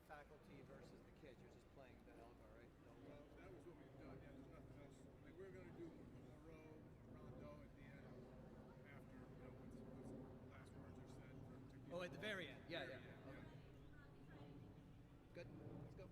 faculty versus the kids. You're just playing the Elgar, right? Well, that was what we've done. Yeah, there's nothing else. Like we're going to do a rondo at the end after, once the last words are said. Oh, at the very end. Yeah, yeah. Yeah. Okay. Good. Let's go.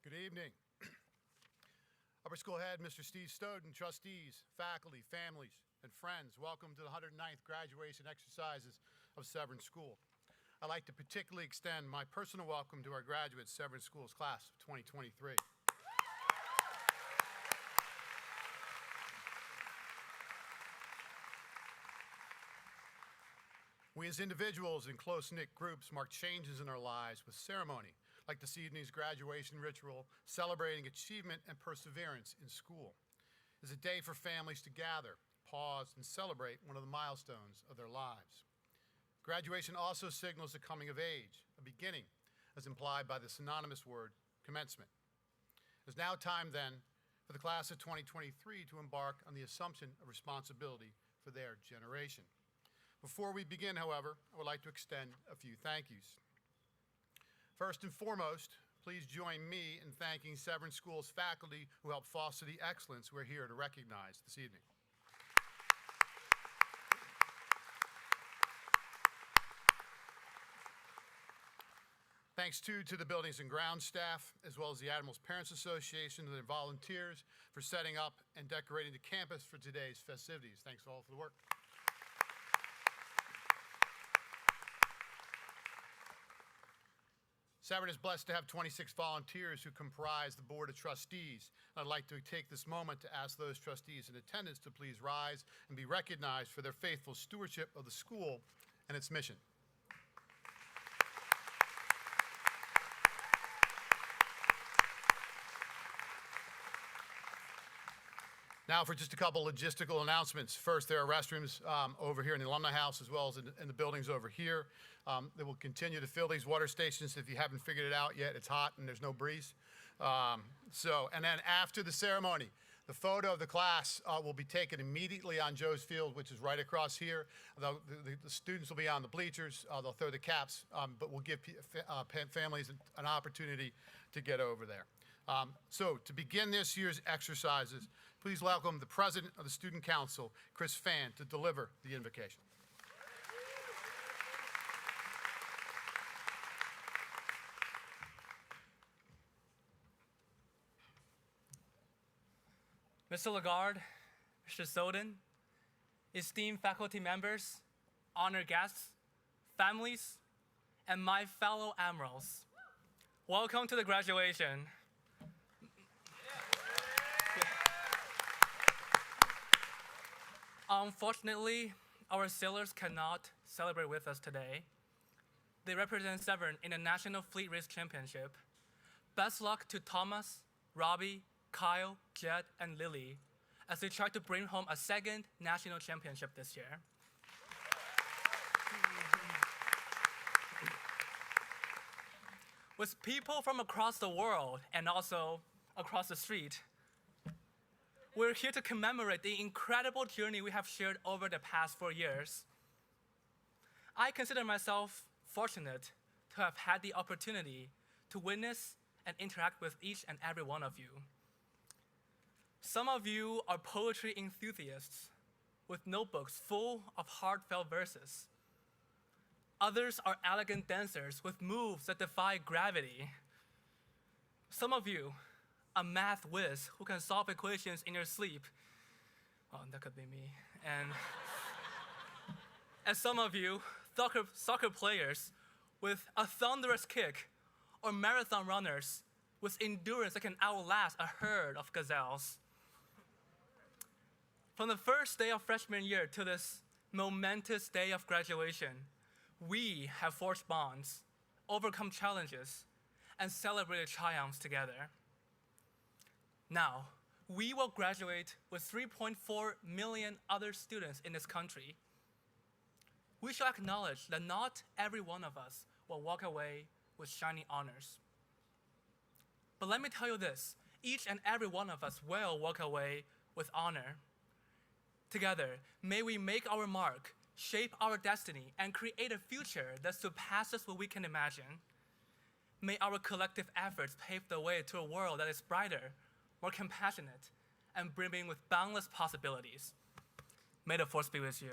Good evening. Upper School Head, Mr. Steve Stoughton, trustees, faculty, families, and friends, welcome to the 109th graduation exercises of Severn School. I'd like to particularly extend my personal welcome to our graduates, Severn School's class of 2023. We as individuals in close-knit groups mark changes in our lives with ceremony, like this evening's graduation ritual, celebrating achievement and perseverance in school. It's a day for families to gather, pause, and celebrate one of the milestones of their lives. Graduation also signals the coming of age, a beginning, as implied by the synonymous word commencement. It's now time then for the class of 2023 to embark on the assumption of responsibility for their generation. Before we begin, however, I would like to extend a few thank yous. First and foremost, please join me in thanking Severn School's faculty who helped foster the excellence we're here to recognize this evening. Thanks too to the Buildings and Grounds staff, as well as the Admirals Parents Association and their volunteers for setting up and decorating the campus for today's festivities. Thanks all for the work. Severn is blessed to have 26 volunteers who comprise the Board of Trustees. I'd like to take this moment to ask those trustees in attendance to please rise and be recognized for their faithful stewardship of the school and its mission. Now for just a couple logistical announcements. First, there are restrooms over here in the Alumni House as well as in the buildings over here. They will continue to fill these water stations. If you haven't figured it out yet, it's hot and there's no breeze. And then after the ceremony, the photo of the class will be taken immediately on Joe's Field, which is right across here. The students will be on the bleachers. They'll throw the caps, but we'll give families an opportunity to get over there. So to begin this year's exercises, please welcome the President of the Student Council, Chris Fan, to deliver the invocation. Mr. Lagarde, Mr. Soden, esteemed faculty members, honored guests, families, and my fellow Admirals, welcome to the graduation. Unfortunately, our sailors cannot celebrate with us today. They represent Severn in the National Fleet Race Championship. Best luck to Thomas, Robbie, Kyle, Jed, and Lily as they try to bring home a second national championship this year. With people from across the world and also across the street, we're here to commemorate the incredible journey we have shared over the past 4 years. I consider myself fortunate to have had the opportunity to witness and interact with each and every one of you. Some of you are poetry enthusiasts with notebooks full of heartfelt verses. Others are elegant dancers with moves that defy gravity. Some of you, a math whiz who can solve equations in your sleep. Oh, that could be me. And some of you, soccer players with a thunderous kick, or marathon runners with endurance that can outlast a herd of gazelles. From the first day of freshman year to this momentous day of graduation, we have forged bonds, overcome challenges, and celebrated triumphs together. Now, we will graduate with 3.4 million other students in this country. We shall acknowledge that not every one of us will walk away with shining honors. But let me tell you this, each and every one of us will walk away with honor. Together, may we make our mark, shape our destiny, and create a future that surpasses what we can imagine. May our collective efforts pave the way to a world that is brighter, more compassionate, and brimming with boundless possibilities. May the force be with you.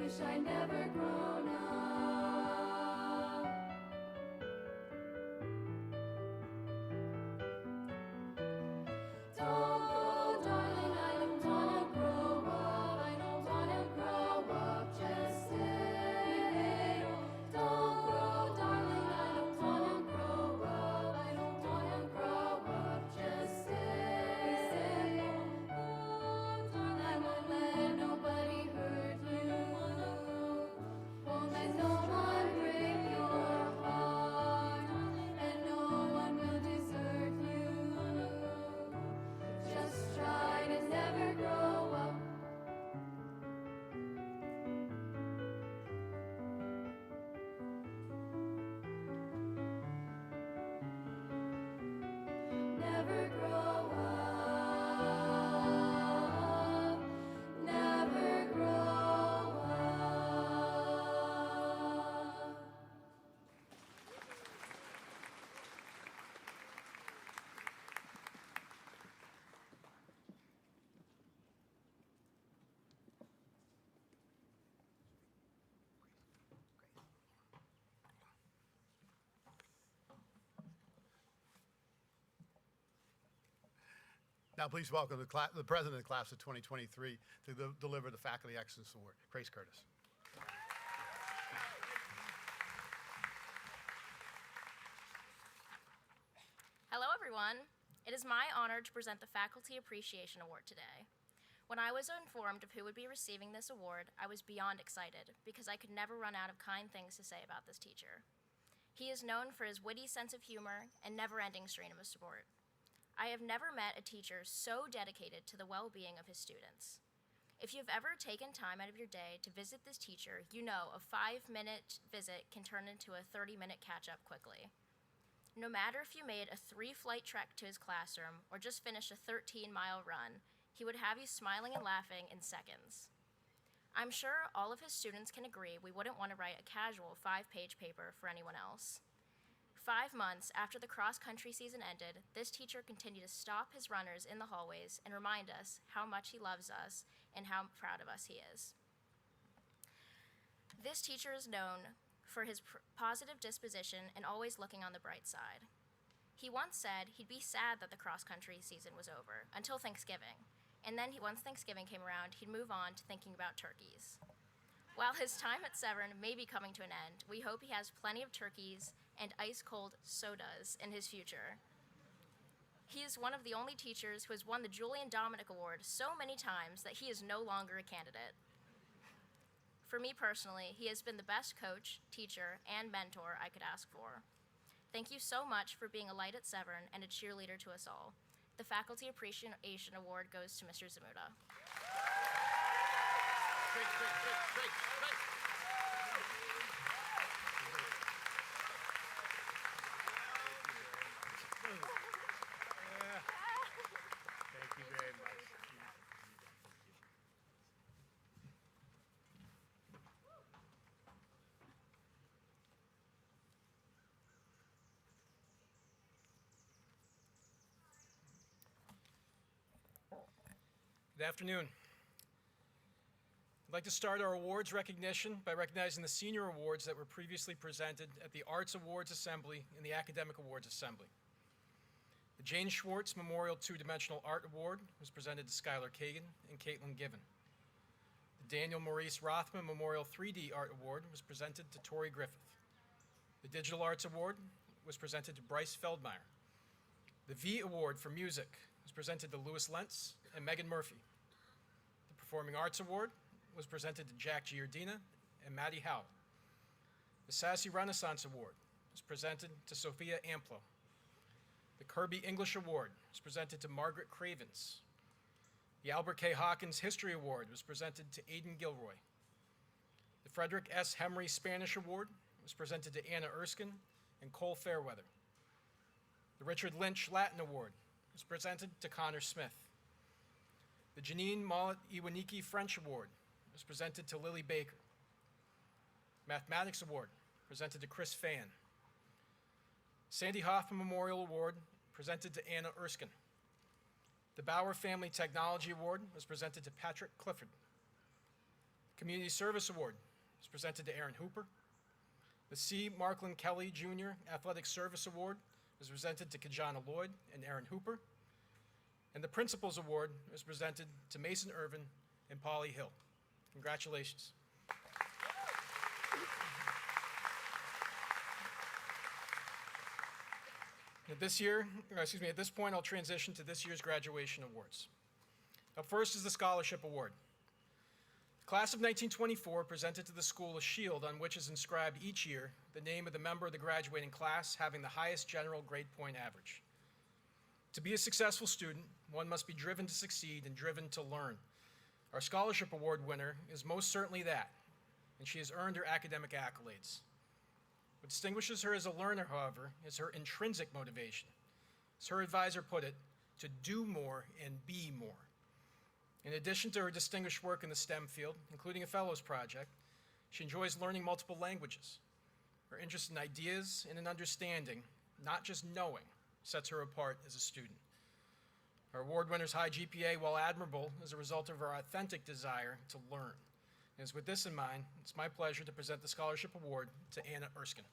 wish I'd never grown up. Don't grow, darling, I don't wanna grow up. I don't wanna grow up, just stay. Don't grow, darling, I don't wanna grow up. I don't wanna grow up, just stay. Oh, darling, I won't let nobody hurt you. Won't let no one break your heart, and no one will desert you. Just try to never grow up. Never grow up. Never grow up. Now please welcome the president of the class of 2023 to deliver the Faculty Excellence Award, Grace Curtis. Hello, everyone. It is my honor to present the Faculty Appreciation Award today. When I was informed of who would be receiving this award, I was beyond excited because I could never run out of kind things to say about this teacher. He is known for his witty sense of humor and never-ending stream of support. I have never met a teacher so dedicated to the well-being of his students. If you've ever taken time out of your day to visit this teacher, you know a 5-minute visit can turn into a 30-minute catch-up quickly. No matter if you made a 3-flight trek to his classroom or just finished a 13-mile run, he would have you smiling and laughing in seconds. I'm sure all of his students can agree we wouldn't want to write a casual 5-page paper for anyone else. 5 months after the cross-country season ended, this teacher continued to stop his runners in the hallways and remind us how much he loves us and how proud of us he is. This teacher is known for his positive disposition and always looking on the bright side. He once said he'd be sad that the cross-country season was over until Thanksgiving, and then once Thanksgiving came around, he'd move on to thinking about turkeys. While his time at Severn may be coming to an end, we hope he has plenty of turkeys and ice-cold sodas in his future. He is one of the only teachers who has won the Julian Dominic Award so many times that he is no longer a candidate. For me personally, he has been the best coach, teacher, and mentor I could ask for. Thank you so much for being a light at Severn and a cheerleader to us all. The Faculty Appreciation Award goes to Mr. Zamuda. Great. Thank you very much. Good afternoon. I'd like to start our awards recognition by recognizing the senior awards that were previously presented at the Arts Awards Assembly and the Academic Awards Assembly. The Jane Schwartz Memorial Two-Dimensional Art Award was presented to Skylar Kagan and Caitlin Given. The Daniel Maurice Rothman Memorial 3D Art Award was presented to Tori Griffith. The Digital Arts Award was presented to Bryce Feldmeyer. The V Award for Music was presented to Louis Lentz and Megan Murphy. The Performing Arts Award was presented to Jack Giardina and Maddie Howe. The Sassy Renaissance Award was presented to Sophia Amplo. The Kirby English Award was presented to Margaret Cravens. The Albert K. Hawkins History Award was presented to Aidan Gilroy. The Frederick S. Hemry Spanish Award was presented to Anna Erskine and Cole Fairweather. The Richard Lynch Latin Award was presented to Connor Smith. The Janine Mollet Iwaniki French Award was presented to Lily Baker. Mathematics Award presented to Chris Fan. Sandy Hoffman Memorial Award presented to Anna Erskine. The Bauer Family Technology Award was presented to Patrick Clifford. Community Service Award is presented to Aaron Hooper. The C. Marklin Kelly Jr. Athletic Service Award is presented to Kajana Lloyd and Aaron Hooper. And the Principals Award is presented to Mason Irvin and Polly Hill. Congratulations. At this point, I'll transition to this year's graduation awards. Up first is the Scholarship Award. The class of 1924 presented to the school a shield on which is inscribed each year the name of the member of the graduating class having the highest general grade point average. To be a successful student, one must be driven to succeed and driven to learn. Our Scholarship Award winner is most certainly that, and she has earned her academic accolades. What distinguishes her as a learner, however, is her intrinsic motivation. As her advisor put it, to do more and be more. In addition to her distinguished work in the STEM field, including a Fellows Project, she enjoys learning multiple languages. Her interest in ideas and in understanding, not just knowing, sets her apart as a student. Our award winner's high GPA, while admirable, is a result of her authentic desire to learn. And it's with this in mind, it's my pleasure to present the Scholarship Award to Anna Erskine.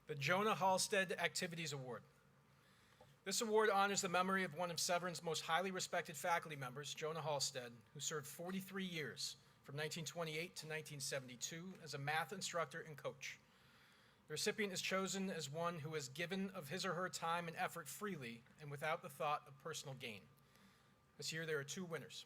The Jonah Halstead Activities Award. This award honors the memory of one of Severn's most highly respected faculty members, Jonah Halstead, who served 43 years, from 1928 to 1972, as a math instructor and coach. The recipient is chosen as one who has given of his or her time and effort freely and without the thought of personal gain. This year there are two winners.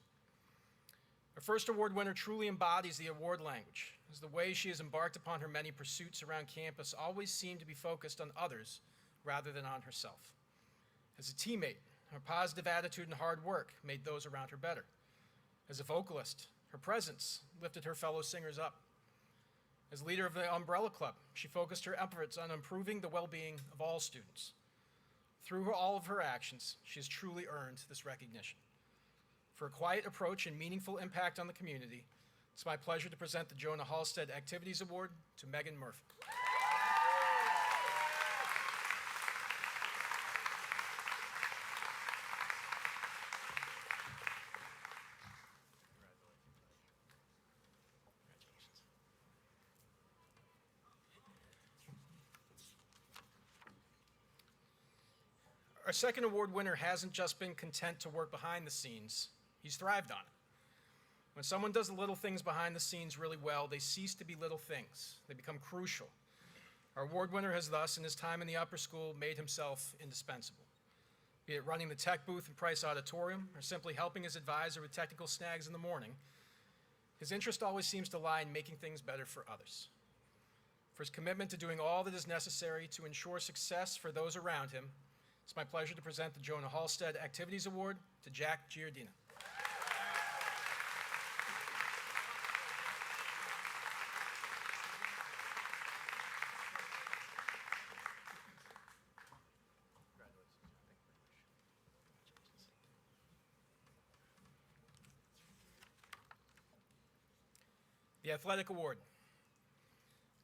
Our first award winner truly embodies the award language, as the way she has embarked upon her many pursuits around campus always seemed to be focused on others rather than on herself. As a teammate, her positive attitude and hard work made those around her better. As a vocalist, her presence lifted her fellow singers up. As leader of the Umbrella Club, she focused her efforts on improving the well-being of all students. Through all of her actions, she has truly earned this recognition. For a quiet approach and meaningful impact on the community, it's my pleasure to present the Jonah Halstead Activities Award to Megan Murphy. Our second award winner hasn't just been content to work behind the scenes, he's thrived on it. When someone does the little things behind the scenes really well, they cease to be little things. They become crucial. Our award winner has thus, in his time in the upper school, made himself indispensable. Be it running the tech booth in Price Auditorium or simply helping his advisor with technical snags in the morning, his interest always seems to lie in making things better for others. For his commitment to doing all that is necessary to ensure success for those around him, it's my pleasure to present the Jonah Halstead Activities Award to Jack Giardina. The Athletic Award.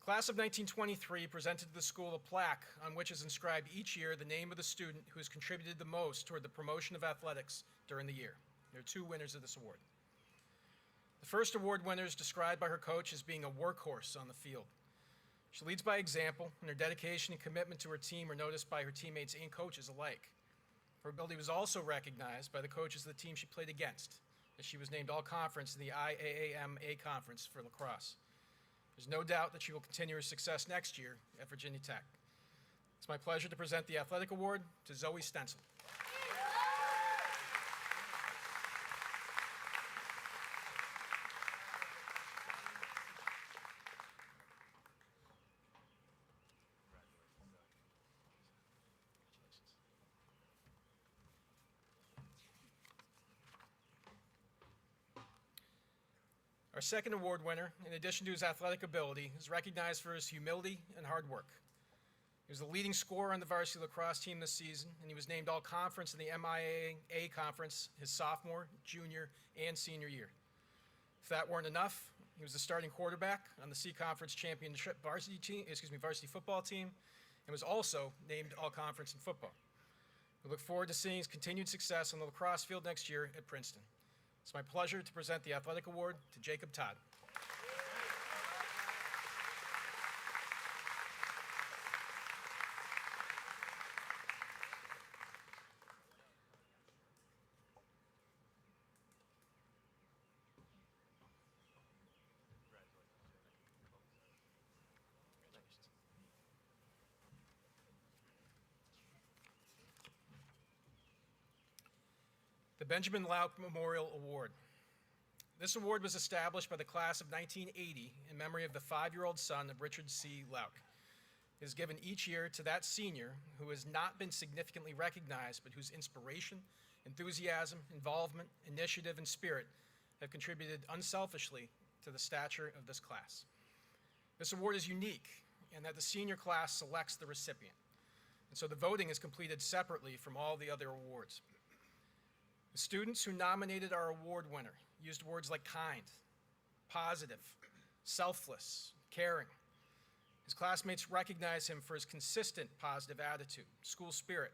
Class of 1923 presented to the school a plaque on which is inscribed each year the name of the student who has contributed the most toward the promotion of athletics during the year. There are two winners of this award. The first award winner is described by her coach as being a workhorse on the field. She leads by example, and her dedication and commitment to her team are noticed by her teammates and coaches alike. Her ability was also recognized by the coaches of the team she played against, as she was named All-Conference in the IAAM A Conference for lacrosse. There's no doubt that she will continue her success next year at Virginia Tech. It's my pleasure to present the Athletic Award to Zoe Stencil. Our second award winner, in addition to his athletic ability, is recognized for his humility and hard work. He was the leading scorer on the varsity lacrosse team this season, and he was named All-Conference in the MIAA Conference his sophomore, junior, and senior year. If that weren't enough, he was the starting quarterback on the C-Conference championship varsity football team, and was also named All-Conference in football. We look forward to seeing his continued success on the lacrosse field next year at Princeton. It's my pleasure to present the athletic award to Jacob Todd. The Benjamin Lauk Memorial Award. This award was established by the class of 1980 in memory of the 5-year-old son of Richard C. Lauk. It is given each year to that senior who has not been significantly recognized, but whose inspiration, enthusiasm, involvement, initiative, and spirit have contributed unselfishly to the stature of this class. This award is unique in that the senior class selects the recipient, and so the voting is completed separately from all the other awards. The students who nominated our award winner used words like kind, positive, selfless, caring. His classmates recognize him for his consistent positive attitude, school spirit,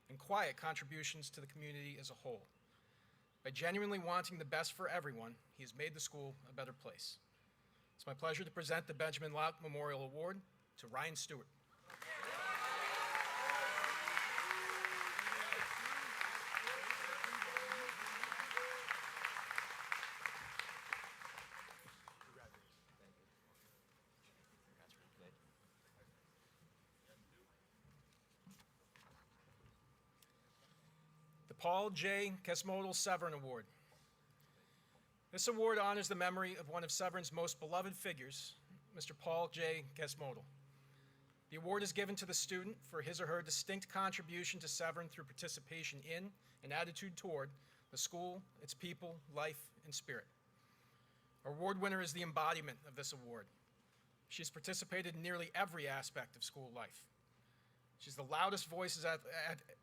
and quiet contributions to the community as a whole. By genuinely wanting the best for everyone, he has made the school a better place. It's my pleasure to present the Benjamin Lauk Memorial Award to Ryan Stewart. Paul J. Kesmodal Severn Award. This award honors the memory of one of Severn's most beloved figures, Mr. Paul J. Kesmodal. The award is given to the student for his or her distinct contribution to Severn through participation in and attitude toward the school, its people, life, and spirit. Our award winner is the embodiment of this award. She's participated in nearly every aspect of school life. She's the loudest voice at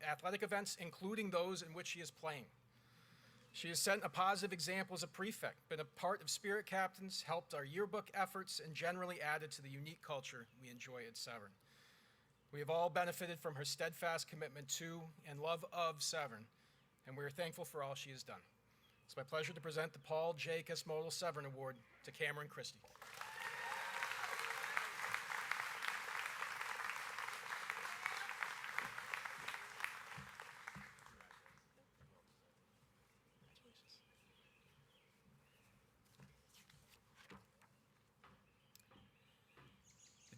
athletic events, including those in which she is playing. She has set a positive example as a prefect, been a part of spirit captains, helped our yearbook efforts, and generally added to the unique culture we enjoy at Severn. We have all benefited from her steadfast commitment to and love of Severn, and we are thankful for all she has done. It's my pleasure to present the Paul J. Kesmodal Severn Award to Cameron Christie.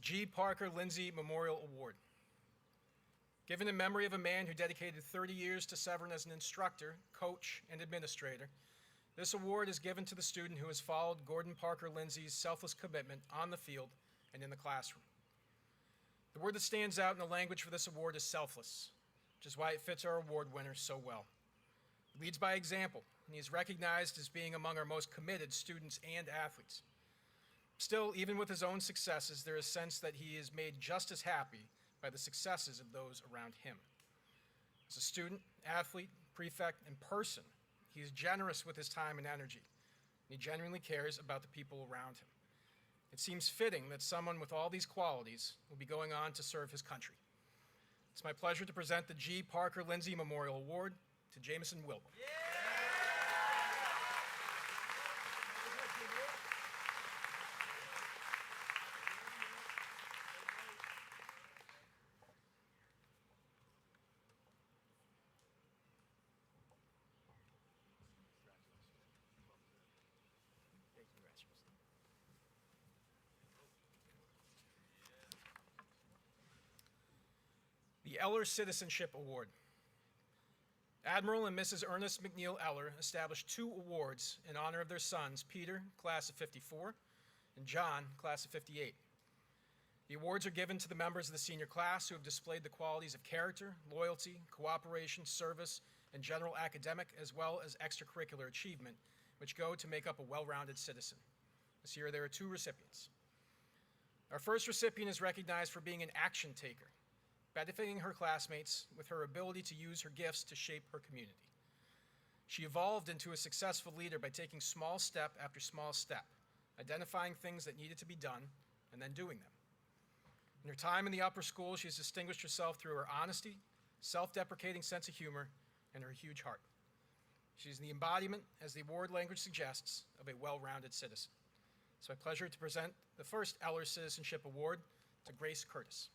G. Parker Lindsay Memorial Award. Given in memory of a man who dedicated 30 years to Severn as an instructor, coach, and administrator, this award is given to the student who has followed Gordon Parker Lindsay's selfless commitment on the field and in the classroom. The word that stands out in the language for this award is selfless, which is why it fits our award winner so well. He leads by example, and he is recognized as being among our most committed students and athletes. Still, even with his own successes, there is a sense that he is made just as happy by the successes of those around him. As a student, athlete, prefect, and person, he is generous with his time and energy, and he genuinely cares about the people around him. It seems fitting that someone with all these qualities will be going on to serve his country. It's my pleasure to present the G. Parker Lindsay Memorial Award to Jameson Wilk. The Eller Citizenship Award. Admiral and Mrs. Ernest McNeil Eller established 2 awards in honor of their sons, Peter, class of '54, and John, class of '58. The awards are given to the members of the senior class who have displayed the qualities of character, loyalty, cooperation, service, and general academic as well as extracurricular achievement, which go to make up a well-rounded citizen. This year there are 2 recipients. Our first recipient is recognized for being an action taker, benefiting her classmates with her ability to use her gifts to shape her community. She evolved into a successful leader by taking small step after small step, identifying things that needed to be done, and then doing them. In her time in the upper school, she has distinguished herself through her honesty, self-deprecating sense of humor, and her huge heart. She's the embodiment, as the award language suggests, of a well-rounded citizen. It's my pleasure to present the first Eller Citizenship Award to Grace Curtis.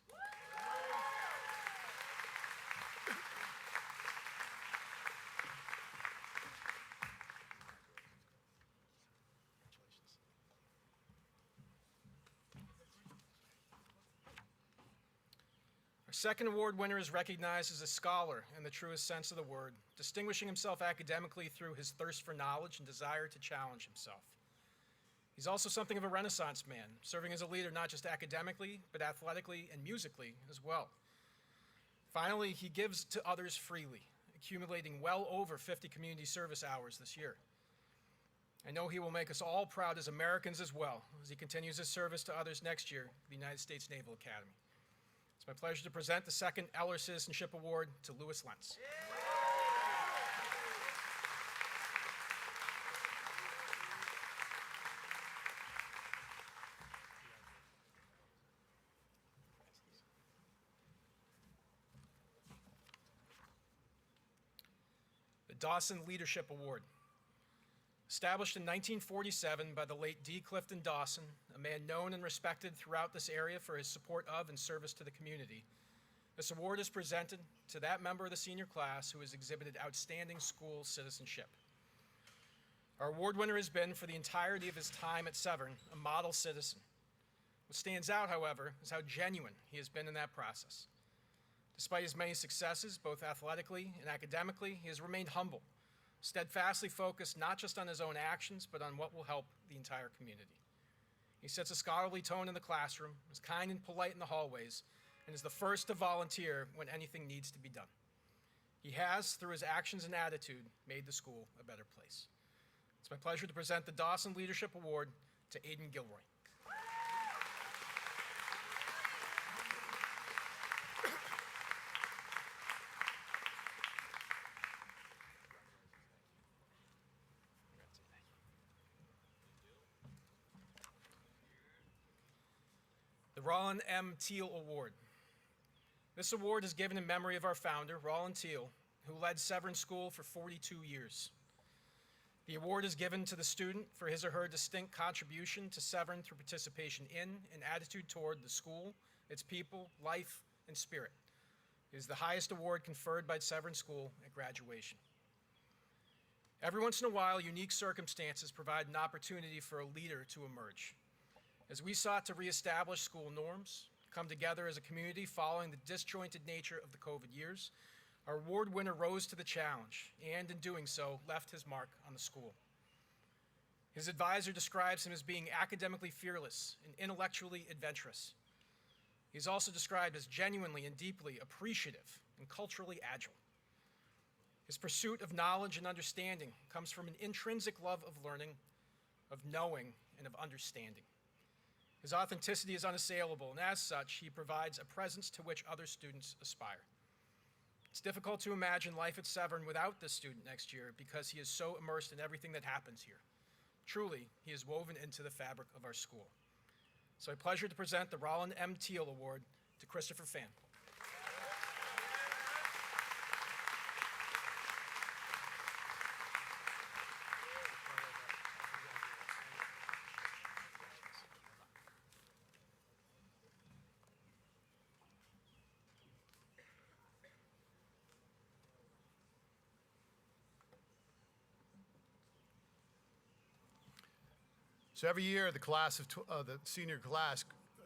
Our second award winner is recognized as a scholar in the truest sense of the word, distinguishing himself academically through his thirst for knowledge and desire to challenge himself. He's also something of a Renaissance man, serving as a leader not just academically, but athletically and musically as well. Finally, he gives to others freely, accumulating well over 50 community service hours this year. I know he will make us all proud as Americans as well, as he continues his service to others next year at the United States Naval Academy. It's my pleasure to present the second Eller Citizenship Award to Louis Lentz. The Dawson Leadership Award. Established in 1947 by the late D. Clifton Dawson, a man known and respected throughout this area for his support of and service to the community, this award is presented to that member of the senior class who has exhibited outstanding school citizenship. Our award winner has been, for the entirety of his time at Severn, a model citizen. What stands out, however, is how genuine he has been in that process. Despite his many successes, both athletically and academically, he has remained humble, steadfastly focused not just on his own actions, but on what will help the entire community. He sets a scholarly tone in the classroom, is kind and polite in the hallways, and is the first to volunteer when anything needs to be done. He has, through his actions and attitude, made the school a better place. It's my pleasure to present the Dawson Leadership Award to Aidan Gilroy. The Rollin M. Teal Award. This award is given in memory of our founder, Rollin Teal, who led Severn School for 42 years. The award is given to the student for his or her distinct contribution to Severn through participation in and attitude toward the school, its people, life, and spirit. It is the highest award conferred by Severn School at graduation. Every once in a while, unique circumstances provide an opportunity for a leader to emerge. As we sought to reestablish school norms, come together as a community following the disjointed nature of the COVID years, our award winner rose to the challenge and, in doing so, left his mark on the school. His advisor describes him as being academically fearless and intellectually adventurous. He's also described as genuinely and deeply appreciative and culturally agile. His pursuit of knowledge and understanding comes from an intrinsic love of learning, of knowing, and of understanding. His authenticity is unassailable, and as such, he provides a presence to which other students aspire. It's difficult to imagine life at Severn without this student next year because he is so immersed in everything that happens here. Truly, he is woven into the fabric of our school. So, a pleasure to present the Rollin M. Teal Award to Christopher Phan. So every year, the senior class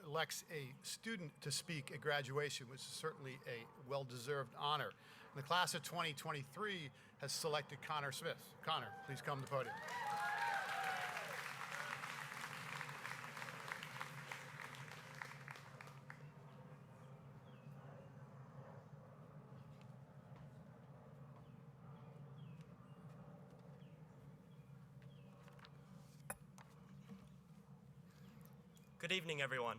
elects a student to speak at graduation, which is certainly a well-deserved honor. And the class of 2023 has selected Connor Smith. Connor, please come to the podium. Good evening, everyone.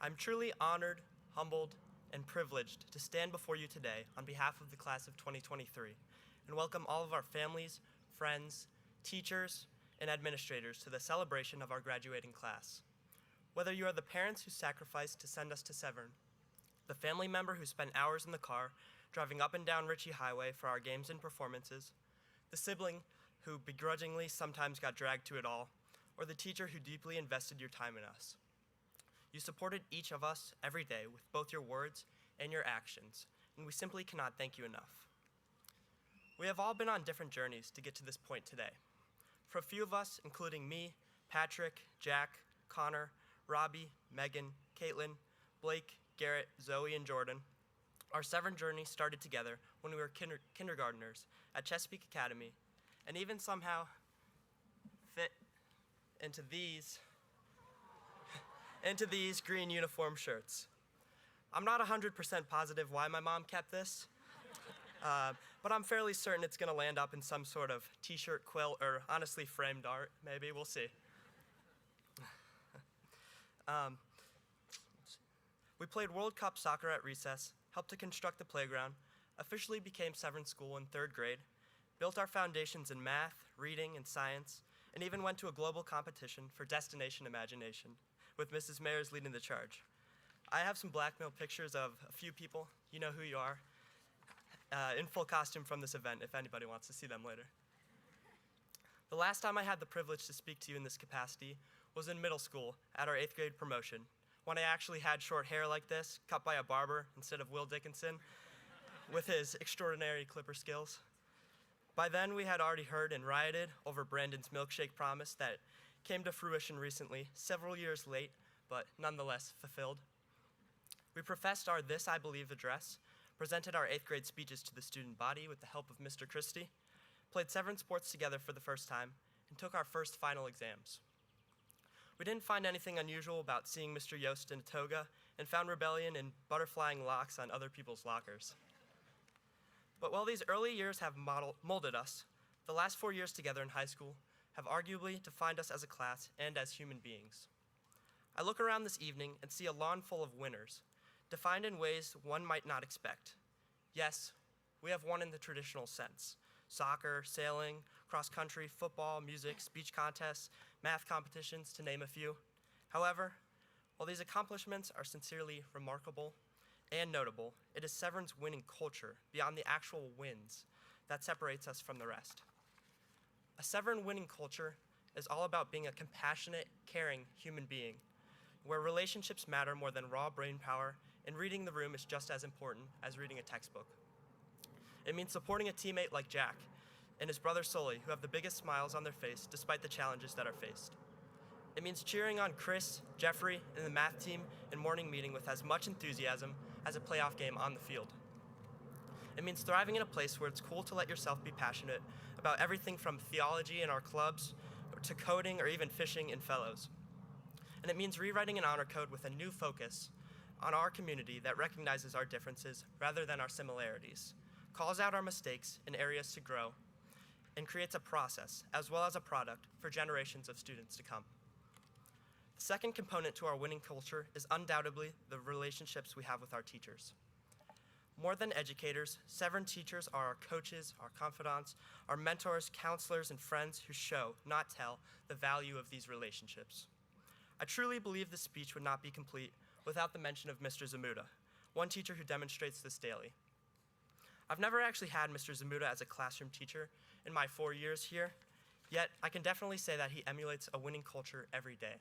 I'm truly honored, humbled, and privileged to stand before you today on behalf of the class of 2023 and welcome all of our families, friends, teachers, and administrators to the celebration of our graduating class. Whether you are the parents who sacrificed to send us to Severn, the family member who spent hours in the car driving up and down Ritchie Highway for our games and performances, the sibling who begrudgingly sometimes got dragged to it all, or the teacher who deeply invested your time in us. You supported each of us every day with both your words and your actions, and we simply cannot thank you enough. We have all been on different journeys to get to this point today. For a few of us, including me, Patrick, Jack, Connor, Robbie, Megan, Caitlin, Blake, Garrett, Zoe, and Jordan, our Severn journey started together when we were kindergartners at Chesapeake Academy, and even somehow fit into these green uniform shirts. I'm not 100% positive why my mom kept this, but I'm fairly certain it's gonna land up in some sort of t-shirt, quilt, or honestly framed art, maybe, we'll see. We played World Cup soccer at recess, helped to construct the playground, officially became Severn School in 3rd grade, built our foundations in math, reading, and science, and even went to a global competition for Destination Imagination, with Mrs. Mayers leading the charge. I have some blackmail pictures of a few people, you know who you are, in full costume from this event, if anybody wants to see them later. The last time I had the privilege to speak to you in this capacity was in middle school at our 8th grade promotion, when I actually had short hair like this, cut by a barber instead of Will Dickinson, with his extraordinary clipper skills. By then, we had already heard and rioted over Brandon's milkshake promise that came to fruition recently, several years late, but nonetheless fulfilled. We professed our This I Believe address, presented our 8th grade speeches to the student body with the help of Mr. Christie, played Severn sports together for the first time, and took our first final exams. We didn't find anything unusual about seeing Mr. Yost in a toga and found rebellion in butterflying locks on other people's lockers. But while these early years have molded us, the last 4 years together in high school have arguably defined us as a class and as human beings. I look around this evening and see a lawn full of winners, defined in ways one might not expect. Yes, we have won in the traditional sense: soccer, sailing, cross-country, football, music, speech contests, math competitions, to name a few. However, while these accomplishments are sincerely remarkable and notable, it is Severn's winning culture, beyond the actual wins, that separates us from the rest. A Severn winning culture is all about being a compassionate, caring human being, where relationships matter more than raw brain power, and reading the room is just as important as reading a textbook. It means supporting a teammate like Jack and his brother Sully, who have the biggest smiles on their face despite the challenges that are faced. It means cheering on Chris, Jeffrey, and the math team in morning meeting with as much enthusiasm as a playoff game on the field. It means thriving in a place where it's cool to let yourself be passionate about everything from theology in our clubs to coding or even fishing in fellows. And it means rewriting an honor code with a new focus on our community that recognizes our differences rather than our similarities, calls out our mistakes and areas to grow, and creates a process as well as a product for generations of students to come. The second component to our winning culture is undoubtedly the relationships we have with our teachers. More than educators, Severn teachers are our coaches, our confidants, our mentors, counselors, and friends who show, not tell, the value of these relationships. I truly believe this speech would not be complete without the mention of Mr. Zamuda, one teacher who demonstrates this daily. I've never actually had Mr. Zamuda as a classroom teacher in my 4 years here, yet I can definitely say that he emulates a winning culture every day.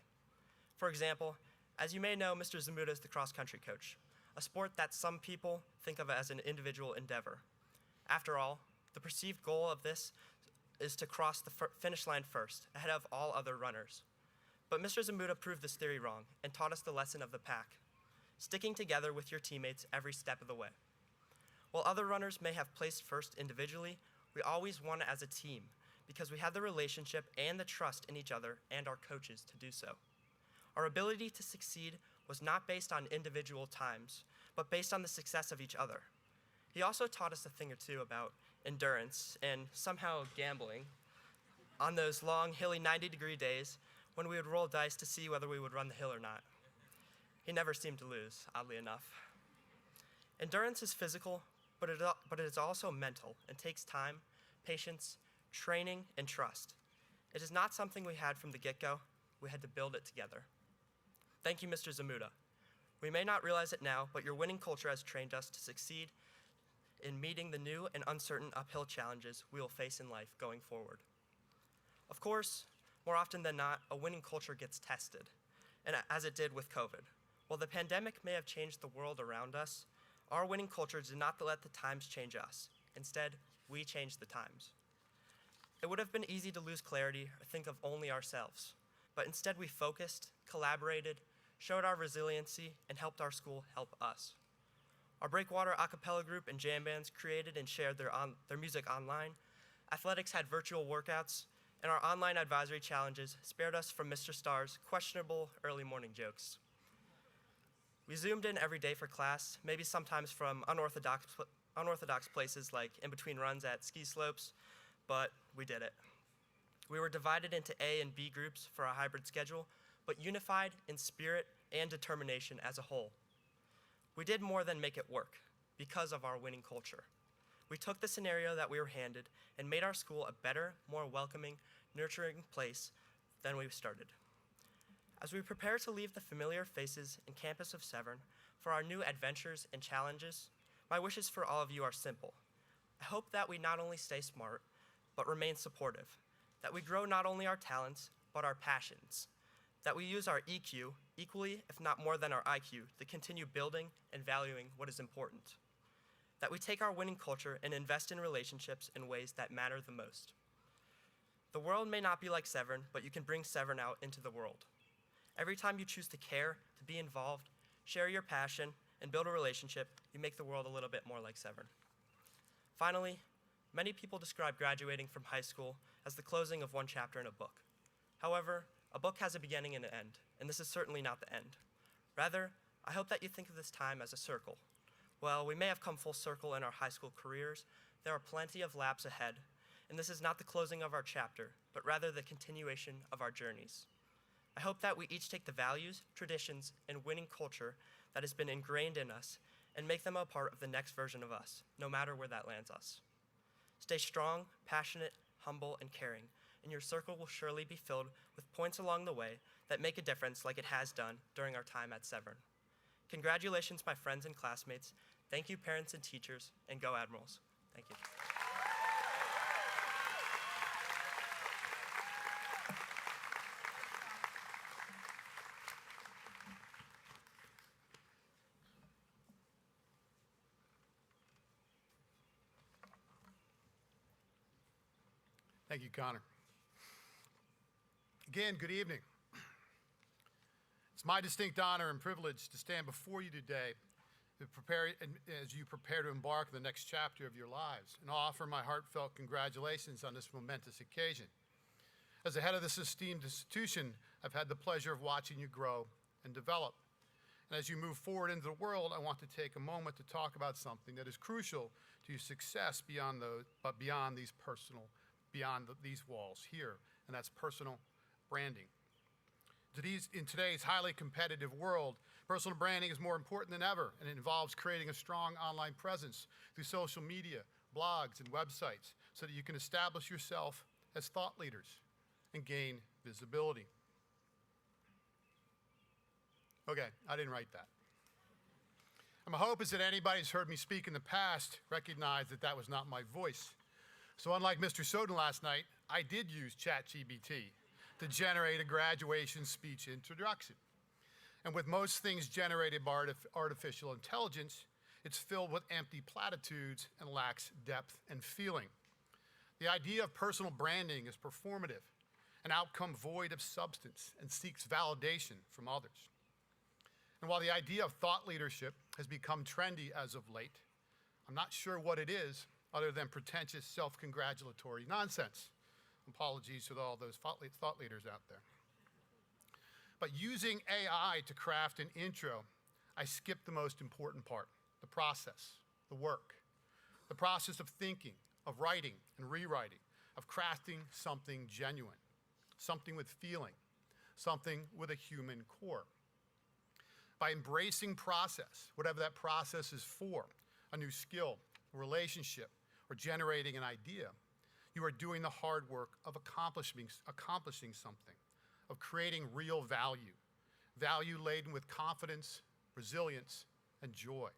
For example, as you may know, Mr. Zamuda is the cross-country coach, a sport that some people think of as an individual endeavor. After all, the perceived goal of this is to cross the finish line first, ahead of all other runners. But Mr. Zamuda proved this theory wrong and taught us the lesson of the pack, sticking together with your teammates every step of the way. While other runners may have placed first individually, we always won as a team because we had the relationship and the trust in each other and our coaches to do so. Our ability to succeed was not based on individual times, but based on the success of each other. He also taught us a thing or two about endurance and somehow gambling on those long, hilly 90-degree days when we would roll dice to see whether we would run the hill or not. He never seemed to lose, oddly enough. Endurance is physical, but it is also mental and takes time, patience, training, and trust. It is not something we had from the get-go. We had to build it together. Thank you, Mr. Zamuda. We may not realize it now, but your winning culture has trained us to succeed in meeting the new and uncertain uphill challenges we will face in life going forward. Of course, more often than not, a winning culture gets tested, and as it did with COVID. While the pandemic may have changed the world around us, our winning culture did not let the times change us. Instead, we changed the times. It would have been easy to lose clarity or think of only ourselves, but instead we focused, collaborated, showed our resiliency, and helped our school help us. Our Breakwater a cappella group and jam bands created and shared their music online. Athletics had virtual workouts, and our online advisory challenges spared us from Mr. Starr's questionable early morning jokes. We Zoomed in every day for class, maybe sometimes from unorthodox places like in between runs at ski slopes, but we did it. We were divided into A and B groups for a hybrid schedule, but unified in spirit and determination as a whole. We did more than make it work because of our winning culture. We took the scenario that we were handed and made our school a better, more welcoming, nurturing place than we started. As we prepare to leave the familiar faces and campus of Severn for our new adventures and challenges, my wishes for all of you are simple. I hope that we not only stay smart, but remain supportive, that we grow not only our talents, but our passions, that we use our EQ equally, if not more than our IQ, to continue building and valuing what is important, that we take our winning culture and invest in relationships in ways that matter the most. The world may not be like Severn, but you can bring Severn out into the world. Every time you choose to care, to be involved, share your passion, and build a relationship, you make the world a little bit more like Severn. Finally, many people describe graduating from high school as the closing of one chapter in a book. However, a book has a beginning and an end, and this is certainly not the end. Rather, I hope that you think of this time as a circle. While we may have come full circle in our high school careers, there are plenty of laps ahead, and this is not the closing of our chapter, but rather the continuation of our journeys. I hope that we each take the values, traditions, and winning culture that has been ingrained in us and make them a part of the next version of us, no matter where that lands us. Stay strong, passionate, humble, and caring, and your circle will surely be filled with points along the way that make a difference like it has done during our time at Severn. Congratulations, my friends and classmates. Thank you, parents and teachers, and go Admirals. Thank you. Thank you, Connor. Again, good evening. It's my distinct honor and privilege to stand before you today as you prepare to embark on the next chapter of your lives and offer my heartfelt congratulations on this momentous occasion. As the head of this esteemed institution, I've had the pleasure of watching you grow and develop. And as you move forward into the world, I want to take a moment to talk about something that is crucial to your success beyond these walls here, and that's personal branding. In today's highly competitive world, personal branding is more important than ever, and it involves creating a strong online presence through social media, blogs, and websites so that you can establish yourself as thought leaders and gain visibility. Okay, I didn't write that. And my hope is that anybody who's heard me speak in the past recognize that that was not my voice. So unlike Mr. Soden last night, I did use ChatGPT to generate a graduation speech introduction. And with most things generated by artificial intelligence, it's filled with empty platitudes and lacks depth and feeling. The idea of personal branding is performative, an outcome void of substance, and seeks validation from others. And while the idea of thought leadership has become trendy as of late, I'm not sure what it is other than pretentious self-congratulatory nonsense. Apologies to all those thought leaders out there. But using AI to craft an intro, I skipped the most important part, the process, the work, the process of thinking, of writing and rewriting, of crafting something genuine, something with feeling, something with a human core. By embracing process, whatever that process is for, a new skill, a relationship, or generating an idea, you are doing the hard work of accomplishing something, of creating real value, value laden with confidence, resilience, and joy.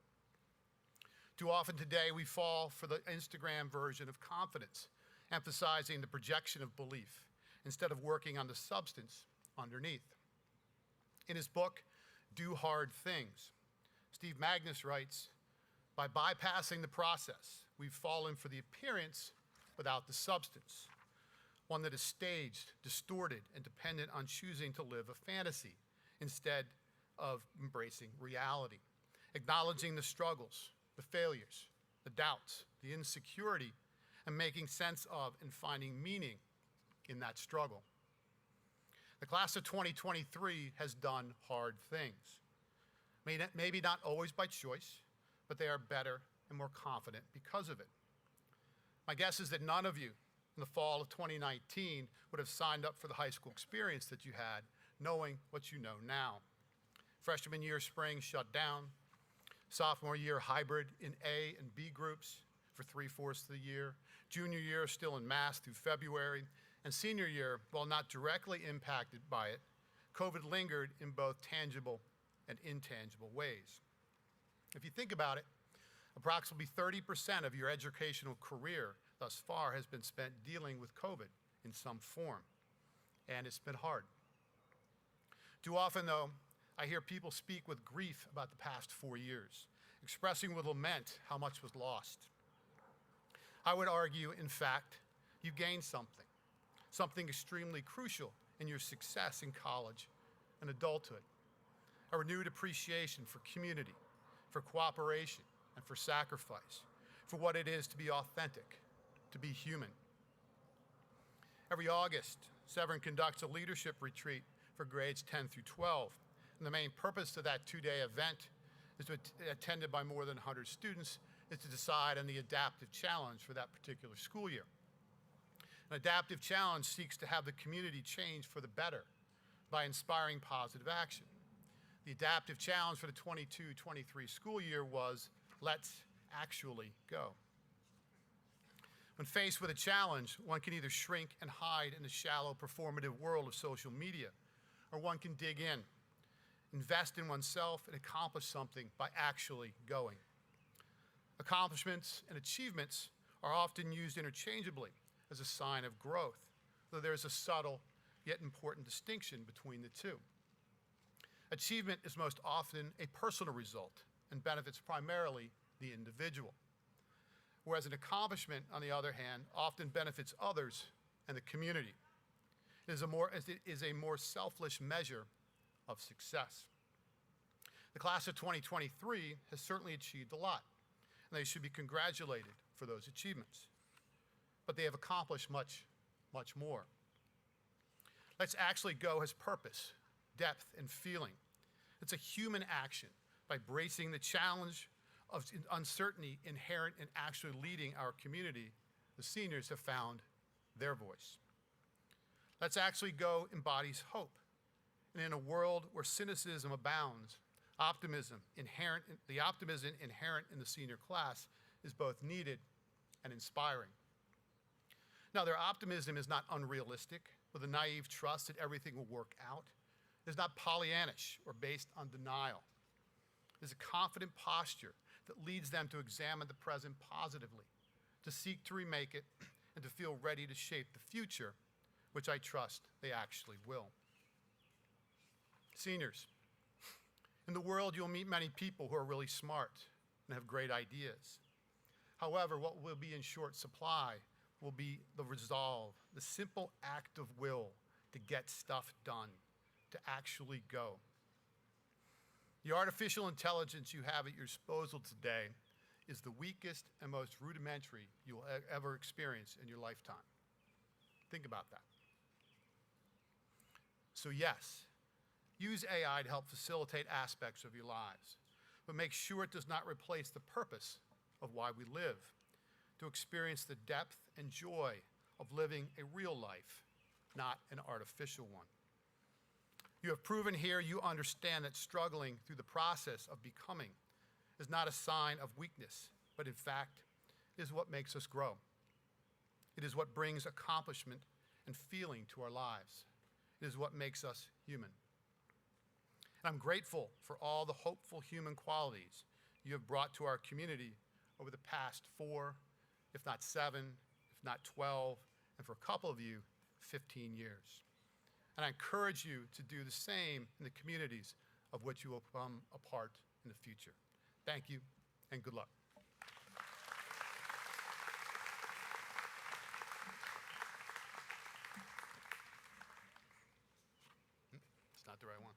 Too often today, we fall for the Instagram version of confidence, emphasizing the projection of belief instead of working on the substance underneath. In his book, Do Hard Things, Steve Magnus writes, by bypassing the process, we've fallen for the appearance without the substance, one that is staged, distorted, and dependent on choosing to live a fantasy instead of embracing reality, acknowledging the struggles, the failures, the doubts, the insecurity, and making sense of and finding meaning in that struggle. The class of 2023 has done hard things. Maybe not always by choice, but they are better and more confident because of it. My guess is that none of you in the fall of 2019 would have signed up for the high school experience that you had, knowing what you know now. Freshman year spring shut down. Sophomore year hybrid in A and B groups for 3/4 of the year. Junior year still in mass through February. And senior year, while not directly impacted by it, COVID lingered in both tangible and intangible ways. If you think about it, approximately 30% of your educational career thus far has been spent dealing with COVID in some form, and it's been hard. Too often, though, I hear people speak with grief about the past 4 years, expressing with lament how much was lost. I would argue, in fact, you gained something extremely crucial in your success in college and adulthood, a renewed appreciation for community, for cooperation, and for sacrifice, for what it is to be authentic, to be human. Every August, Severn conducts a leadership retreat for grades 10 through 12, and the main purpose of that two-day event is attended by more than 100 students, is to decide on the adaptive challenge for that particular school year. An adaptive challenge seeks to have the community change for the better by inspiring positive action. The adaptive challenge for the 22-23 school year was, let's actually go. When faced with a challenge, one can either shrink and hide in the shallow performative world of social media, or one can dig in, invest in oneself, and accomplish something by actually going. Accomplishments and achievements are often used interchangeably as a sign of growth, though there's a subtle yet important distinction between the two. Achievement is most often a personal result and benefits primarily the individual, whereas an accomplishment, on the other hand, often benefits others and the community. It is a more selfless measure of success. The class of 2023 has certainly achieved a lot, and they should be congratulated for those achievements. But they have accomplished much, much more. Let's Actually Go has purpose, depth, and feeling. It's a human action by bracing the challenge of uncertainty inherent in actually leading our community. The seniors have found their voice. Let's Actually Go embodies hope. And in a world where cynicism abounds, the optimism inherent in the senior class is both needed and inspiring. Now, their optimism is not unrealistic, with a naive trust that everything will work out. It is not Pollyannish or based on denial. It is a confident posture that leads them to examine the present positively, to seek to remake it, and to feel ready to shape the future, which I trust they actually will. Seniors, in the world you'll meet many people who are really smart and have great ideas. However, what will be in short supply will be the resolve, the simple act of will to get stuff done, to actually go. The artificial intelligence you have at your disposal today is the weakest and most rudimentary you will ever experience in your lifetime. Think about that. So yes, use AI to help facilitate aspects of your lives, but make sure it does not replace the purpose of why we live, to experience the depth and joy of living a real life, not an artificial one. You have proven here you understand that struggling through the process of becoming is not a sign of weakness, but in fact is what makes us grow. It is what brings accomplishment and feeling to our lives. It is what makes us human. And I'm grateful for all the hopeful human qualities you have brought to our community over the past 4, if not 7, if not 12, and for a couple of you, 15 years. And I encourage you to do the same in the communities of which you will become a part in the future. Thank you, and good luck. It's not the right one.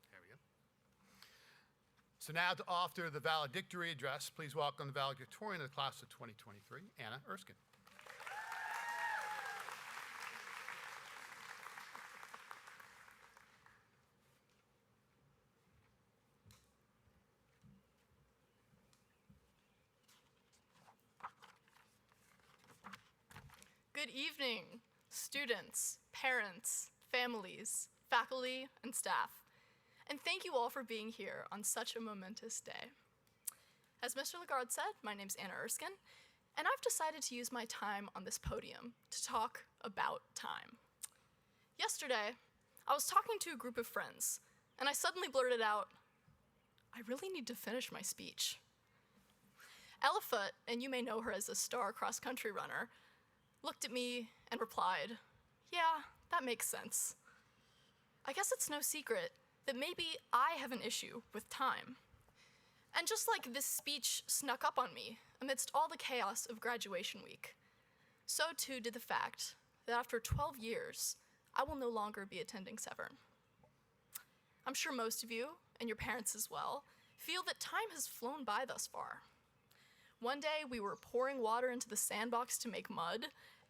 There we go. So now to offer the valedictory address, please welcome the valedictorian of the class of 2023, Anna Erskine. Good evening, students, parents, families, faculty, and staff. And thank you all for being here on such a momentous day. As Mr. Lagarde said, my name's Anna Erskine, and I've decided to use my time on this podium to talk about time. Yesterday, I was talking to a group of friends, and I suddenly blurted out, I really need to finish my speech. Ella Foote, and you may know her as a star cross-country runner, looked at me and replied, yeah, that makes sense. I guess it's no secret that maybe I have an issue with time. And just like this speech snuck up on me amidst all the chaos of graduation week, so too did the fact that after 12 years, I will no longer be attending Severn. I'm sure most of you, and your parents as well, feel that time has flown by thus far. One day we were pouring water into the sandbox to make mud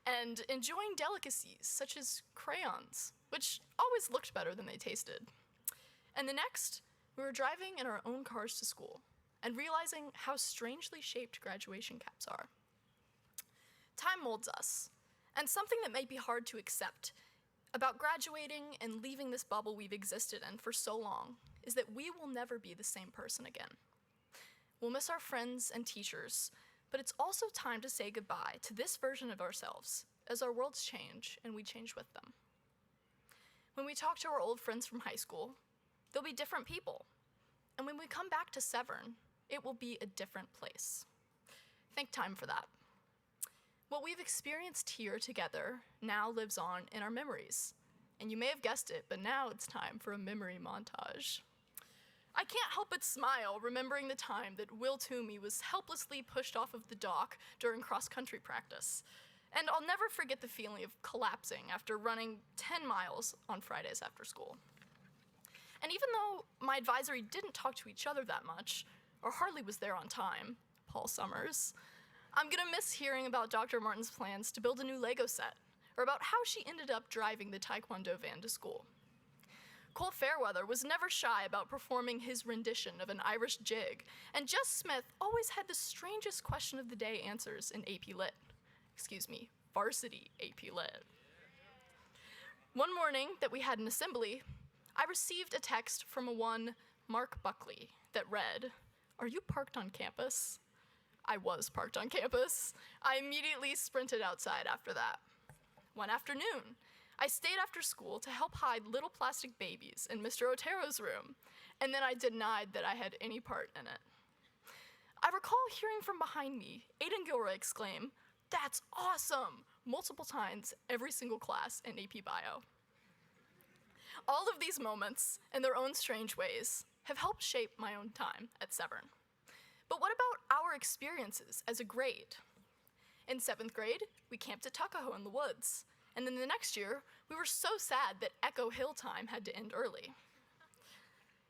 and enjoying delicacies such as crayons, which always looked better than they tasted. And the next, we were driving in our own cars to school and realizing how strangely shaped graduation caps are. Time molds us, and something that may be hard to accept about graduating and leaving this bubble we've existed in for so long is that we will never be the same person again. We'll miss our friends and teachers, but it's also time to say goodbye to this version of ourselves as our worlds change and we change with them. When we talk to our old friends from high school, they'll be different people. And when we come back to Severn, it will be a different place. Thank time for that. What we've experienced here together now lives on in our memories. And you may have guessed it, but now it's time for a memory montage. I can't help but smile remembering the time that Will Toomey was helplessly pushed off of the dock during cross-country practice. And I'll never forget the feeling of collapsing after running 10 miles on Fridays after school. And even though my advisory didn't talk to each other that much, or hardly was there on time, Paul Summers, I'm gonna miss hearing about Dr. Martin's plans to build a new Lego set, or about how she ended up driving the Taekwondo van to school. Cole Fairweather was never shy about performing his rendition of an Irish jig, and Jess Smith always had the strangest question of the day answers in AP Lit. Excuse me, varsity AP Lit. One morning that we had an assembly, I received a text from a one Mark Buckley that read, "Are you parked on campus?" I was parked on campus. I immediately sprinted outside after that. One afternoon, I stayed after school to help hide little plastic babies in Mr. Otero's room, and then I denied that I had any part in it. I recall hearing from behind me Aidan Gilroy exclaim, "That's awesome!" multiple times every single class in AP Bio. All of these moments, in their own strange ways, have helped shape my own time at Severn. But what about our experiences as a grade? In 7th grade, we camped at Tuckahoe in the woods. And then the next year, we were so sad that Echo Hill time had to end early.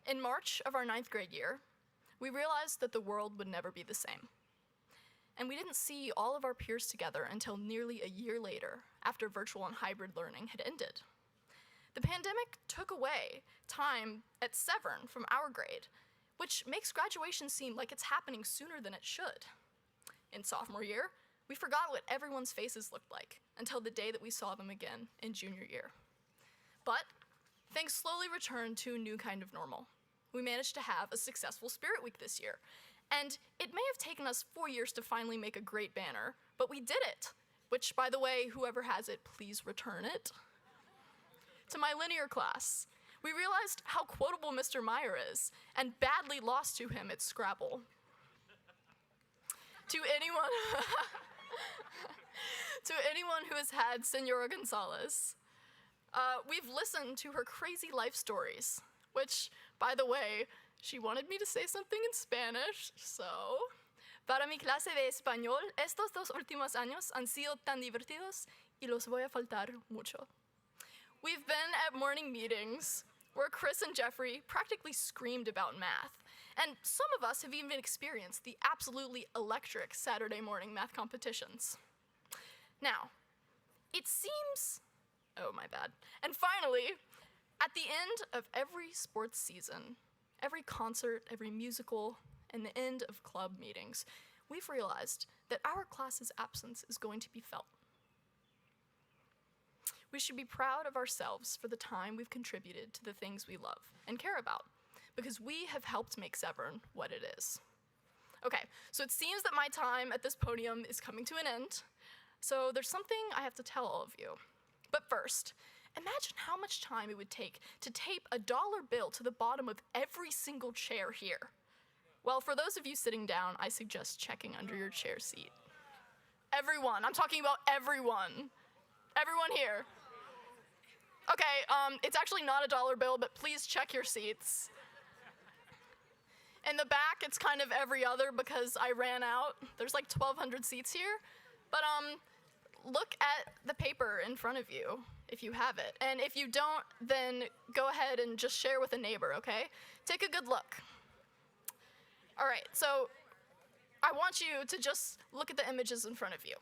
In March of our 9th grade year, we realized that the world would never be the same. And we didn't see all of our peers together until nearly a year later, after virtual and hybrid learning had ended. The pandemic took away time at Severn from our grade, which makes graduation seem like it's happening sooner than it should. In sophomore year, we forgot what everyone's faces looked like until the day that we saw them again in junior year. But things slowly returned to a new kind of normal. We managed to have a successful Spirit Week this year, and it may have taken us 4 years to finally make a great banner, but we did it, which, by the way, whoever has it, please return it. To my linear class, we realized how quotable Mr. Meyer is, and badly lost to him at Scrabble. To anyone, to anyone who has had Senora Gonzalez, we've listened to her crazy life stories, which, by the way, she wanted me to say something in Spanish, so... Para mi clase de español, estos 2 últimos años han sido tan divertidos y los voy a faltar mucho. We've been at morning meetings where Chris and Jeffrey practically screamed about math, and some of us have even experienced the absolutely electric Saturday morning math competitions. Now, it seems... Oh, my bad. And finally, at the end of every sports season, every concert, every musical, and the end of club meetings, we've realized that our class's absence is going to be felt. We should be proud of ourselves for the time we've contributed to the things we love and care about, because we have helped make Severn what it is. Okay, so it seems that my time at this podium is coming to an end, so there's something I have to tell all of you. But first, imagine how much time it would take to tape a dollar bill to the bottom of every single chair here. Well, for those of you sitting down, I suggest checking under your chair seat. Everyone, I'm talking about everyone. Everyone here. Okay, it's actually not a dollar bill, but please check your seats. In the back, it's kind of every other because I ran out. There's like 1,200 seats here. But look at the paper in front of you if you have it. And if you don't, then go ahead and just share with a neighbor, okay? Take a good look. All right, so I want you to just look at the images in front of you.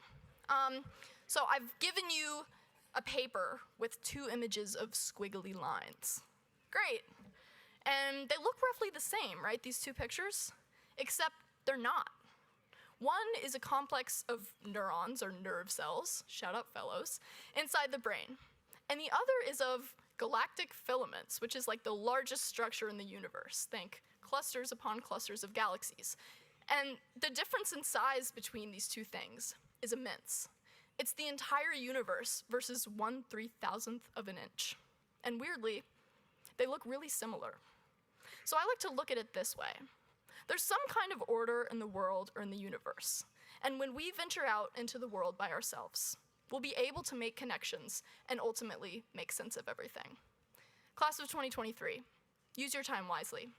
So I've given you a paper with 2 images of squiggly lines. Great. And they look roughly the same, right, these 2 pictures? Except they're not. One is a complex of neurons, or nerve cells, shout out fellows, inside the brain. And the other is of galactic filaments, which is like the largest structure in the universe. Think clusters upon clusters of galaxies. And the difference in size between these 2 things is immense. It's the entire universe versus 1/3000th of an inch. And weirdly, they look really similar. So I like to look at it this way. There's some kind of order in the world or in the universe. And when we venture out into the world by ourselves, we'll be able to make connections and ultimately make sense of everything. Class of 2023, use your time wisely.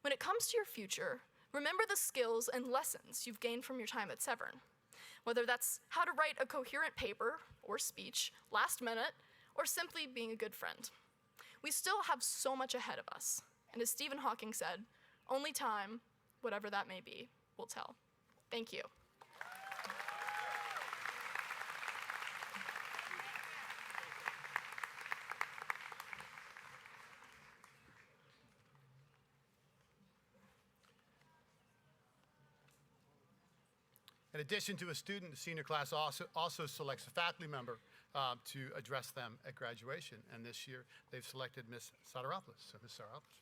When it comes to your future, remember the skills and lessons you've gained from your time at Severn. Whether that's how to write a coherent paper or speech last minute, or simply being a good friend. We still have so much ahead of us. And as Stephen Hawking said, only time, whatever that may be, will tell. Thank you. In addition to a student, the senior class also selects a faculty member to address them at graduation. And this year, they've selected Ms. Soteropoulos. So, Ms. Soteropoulos.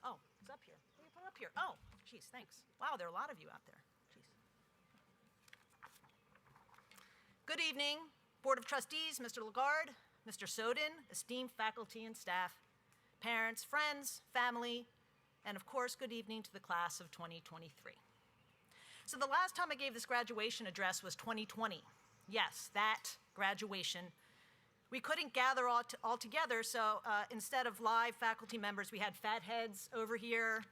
Oh, it's up here. What do you put up here? Oh, geez, thanks. Wow, there are a lot of you out there. Jeez. Good evening, Board of Trustees, Mr. Lagarde, Mr. Soden, esteemed faculty and staff, parents, friends, family, and of course, good evening to the class of 2023. So the last time I gave this graduation address was 2020. Yes, that graduation. We couldn't gather all together, so instead of live faculty members, we had fat heads over here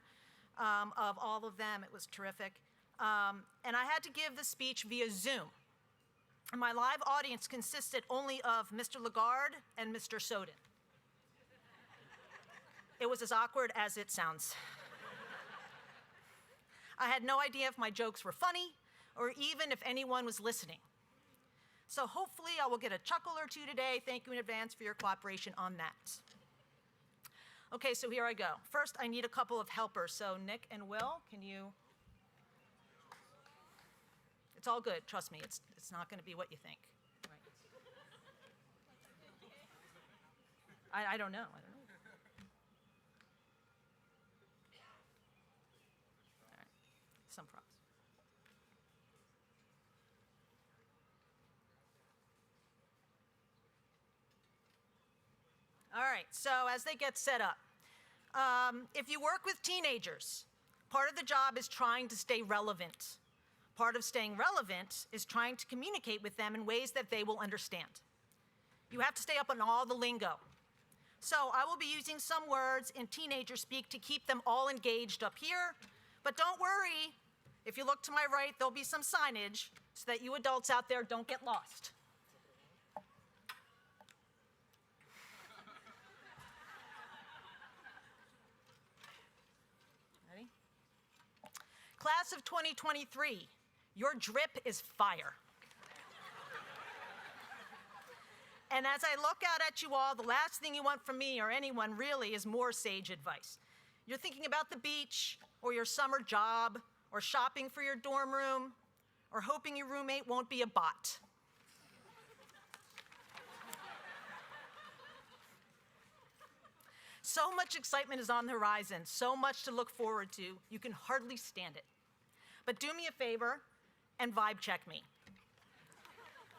of all of them. It was terrific. And I had to give the speech via Zoom. And my live audience consisted only of Mr. Lagarde and Mr. Soden. It was as awkward as it sounds. I had no idea if my jokes were funny or even if anyone was listening. So hopefully I will get a chuckle or two today. Thank you in advance for your cooperation on that. Okay, so here I go. First, I need a couple of helpers. So Nick and Will, can you? It's all good, trust me. It's not going to be what you think. Right. I don't know. All right, some props. All right, so as they get set up, if you work with teenagers, part of the job is trying to stay relevant. Part of staying relevant is trying to communicate with them in ways that they will understand. You have to stay up on all the lingo. So I will be using some words in teenager speak to keep them all engaged up here, but don't worry, if you look to my right, there'll be some signage so that you adults out there don't get lost. Class of 2023, your drip is fire. And as I look out at you all, the last thing you want from me or anyone really is more sage advice. You're thinking about the beach or your summer job or shopping for your dorm room or hoping your roommate won't be a bot. So much excitement is on the horizon, so much to look forward to, you can hardly stand it. But do me a favor and vibe check me.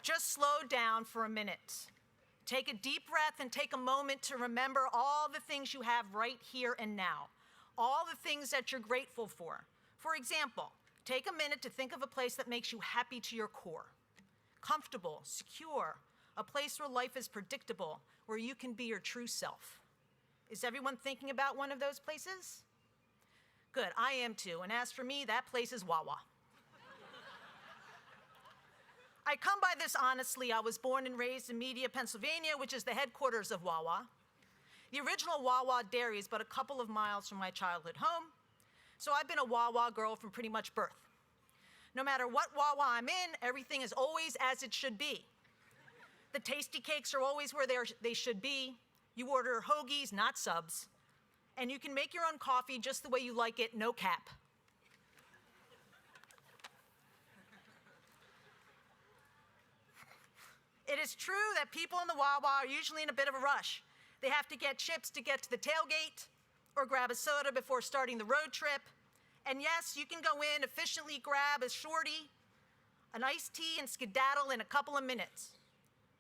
Just slow down for a minute. Take a deep breath and take a moment to remember all the things you have right here and now, all the things that you're grateful for. For example, take a minute to think of a place that makes you happy to your core. Comfortable, secure, a place where life is predictable, where you can be your true self. Is everyone thinking about one of those places? Good, I am too, and as for me, that place is Wawa. I come by this honestly. I was born and raised in Media, Pennsylvania, which is the headquarters of Wawa. The original Wawa dairy is but a couple of miles from my childhood home, so I've been a Wawa girl from pretty much birth. No matter what Wawa I'm in, everything is always as it should be. The tasty cakes are always where they should be. You order hoagies, not subs. And you can make your own coffee just the way you like it, no cap. It is true that people in the Wawa are usually in a bit of a rush. They have to get chips to get to the tailgate or grab a soda before starting the road trip. And yes, you can go in, efficiently grab a shorty, an iced tea, and skedaddle in a couple of minutes.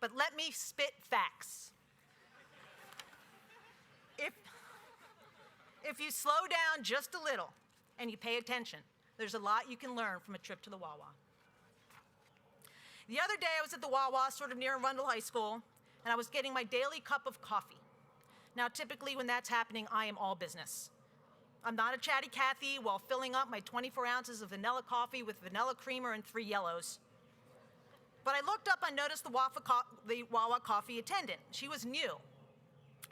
But let me spit facts. If you slow down just a little and you pay attention, there's a lot you can learn from a trip to the Wawa. The other day I was at the Wawa, sort of near Arundel High School, and I was getting my daily cup of coffee. Now, typically when that's happening, I am all business. I'm not a chatty Cathy while filling up my 24 ounces of vanilla coffee with vanilla creamer and 3 yellows. But I looked up, I noticed the Wawa coffee attendant. She was new.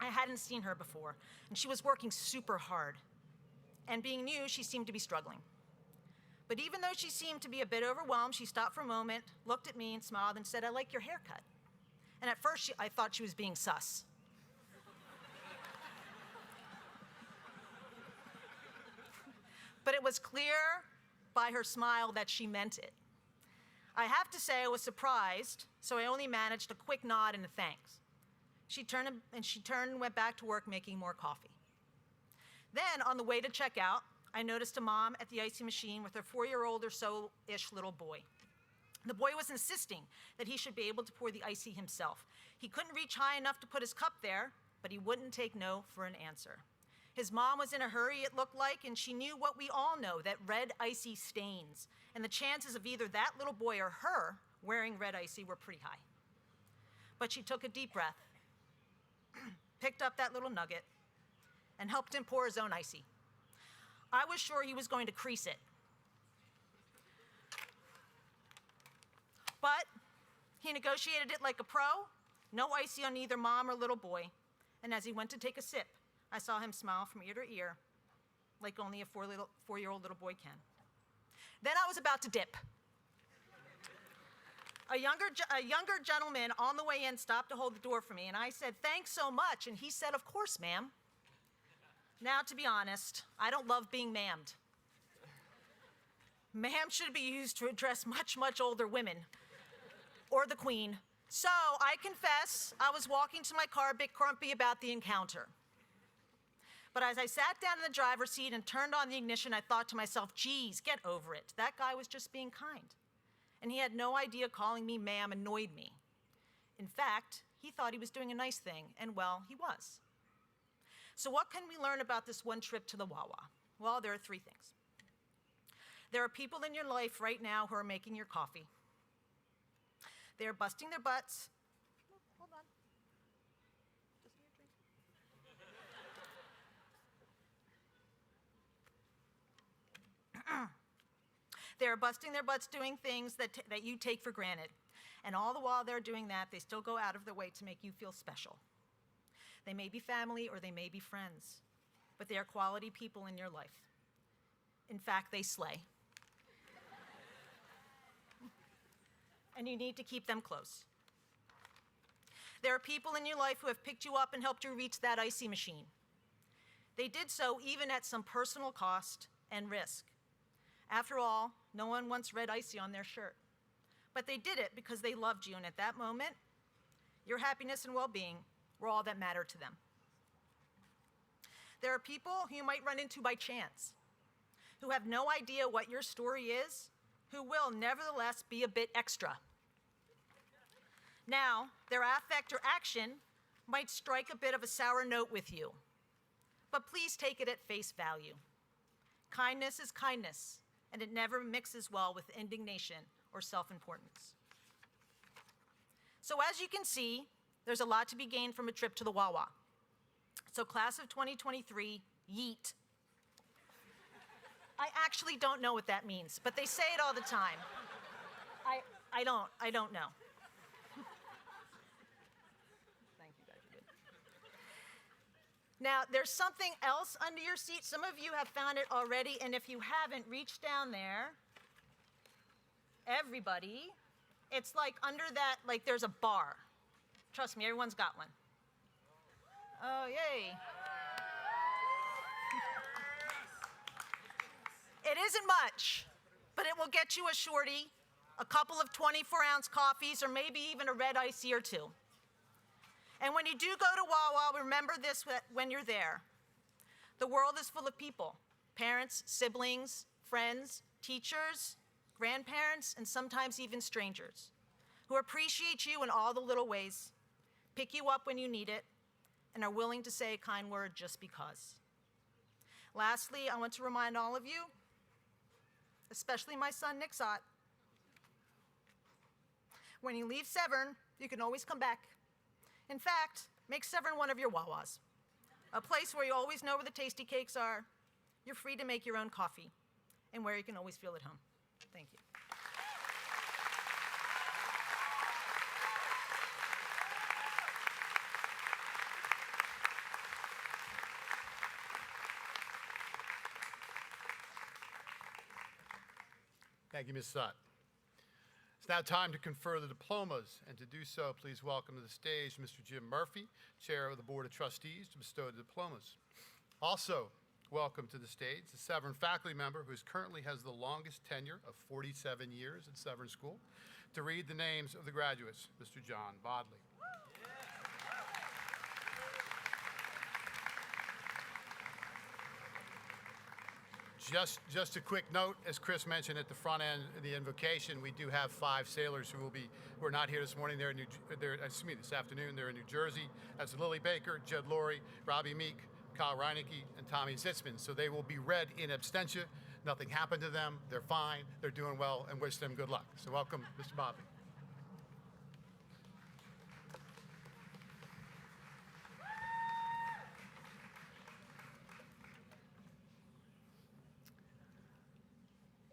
I hadn't seen her before, and she was working super hard. And being new, she seemed to be struggling. But even though she seemed to be a bit overwhelmed, she stopped for a moment, looked at me and smiled and said, "I like your haircut." And at first, I thought she was being sus. But it was clear by her smile that she meant it. I have to say I was surprised, so I only managed a quick nod and a thanks. She turned and went back to work making more coffee. Then, on the way to check out, I noticed a mom at the icy machine with her 4-year-old or so-ish little boy. The boy was insisting that he should be able to pour the icy himself. He couldn't reach high enough to put his cup there, but he wouldn't take no for an answer. His mom was in a hurry, it looked like, and she knew what we all know, that red icy stains. And the chances of either that little boy or her wearing red icy were pretty high. But she took a deep breath, picked up that little nugget, and helped him pour his own icy. I was sure he was going to crease it. But he negotiated it like a pro, no icy on either mom or little boy. And as he went to take a sip, I saw him smile from ear to ear, like only a 4-year-old little boy can. Then I was about to dip. A younger gentleman on the way in stopped to hold the door for me, and I said, "Thanks so much." And he said, "Of course, ma'am." Now, to be honest, I don't love being ma'amed. Ma'am should be used to address much, much older women, or the queen. So I confess, I was walking to my car a bit grumpy about the encounter. But as I sat down in the driver's seat and turned on the ignition, I thought to myself, geez, get over it. That guy was just being kind. And he had no idea calling me ma'am annoyed me. In fact, he thought he was doing a nice thing, and well, he was. So what can we learn about this one trip to the Wawa? Well, there are 3 things. There are people in your life right now who are making your coffee. They're busting their butts. Oh, hold on. Just need a drink. They're busting their butts doing things that you take for granted. And all the while they're doing that, they still go out of their way to make you feel special. They may be family or they may be friends, but they are quality people in your life. In fact, they slay. And you need to keep them close. There are people in your life who have picked you up and helped you reach that icy machine. They did so even at some personal cost and risk. After all, no one wants red icy on their shirt. But they did it because they loved you, and at that moment, your happiness and well-being were all that mattered to them. There are people who you might run into by chance, who have no idea what your story is, who will nevertheless be a bit extra. Now, their affect or action might strike a bit of a sour note with you, but please take it at face value. Kindness is kindness, and it never mixes well with indignation or self-importance. So as you can see, there's a lot to be gained from a trip to the Wawa. So class of 2023, yeet. I actually don't know what that means, but they say it all the time. I don't know. Thank you guys, you're good. Now, there's something else under your seat. Some of you have found it already, and if you haven't, reach down there. Everybody, it's like under that, like there's a bar. Trust me, everyone's got one. Oh, yay. It isn't much, but it will get you a shorty, a couple of 24-ounce coffees, or maybe even a red icy or 2. And when you do go to Wawa, remember this when you're there. The world is full of people, parents, siblings, friends, teachers, grandparents, and sometimes even strangers, who appreciate you in all the little ways, pick you up when you need it, and are willing to say a kind word just because. Lastly, I want to remind all of you, especially my son, Nick Sott, when you leave Severn, you can always come back. In fact, make Severn one of your Wawas, a place where you always know where the tasty cakes are, you're free to make your own coffee, and where you can always feel at home. Thank you. Thank you, Ms. Sott. It's now time to confer the diplomas, and to do so, please welcome to the stage Mr. Jim Murphy, Chair of the Board of Trustees, to bestow the diplomas. Also, welcome to the stage the Severn faculty member who currently has the longest tenure of 47 years at Severn School, to read the names of the graduates, Mr. John Bodley. Just a quick note, as Chris mentioned at the front end of the invocation, we do have 5 sailors who are not here this morning. This afternoon. They're in New Jersey. That's Lily Baker, Jed Laurie, Robbie Meek, Kyle Reinecke, and Tommy Zitzman. So they will be read in absentia. Nothing happened to them. They're fine. They're doing well, and wish them good luck. So welcome, Mr. Bodley.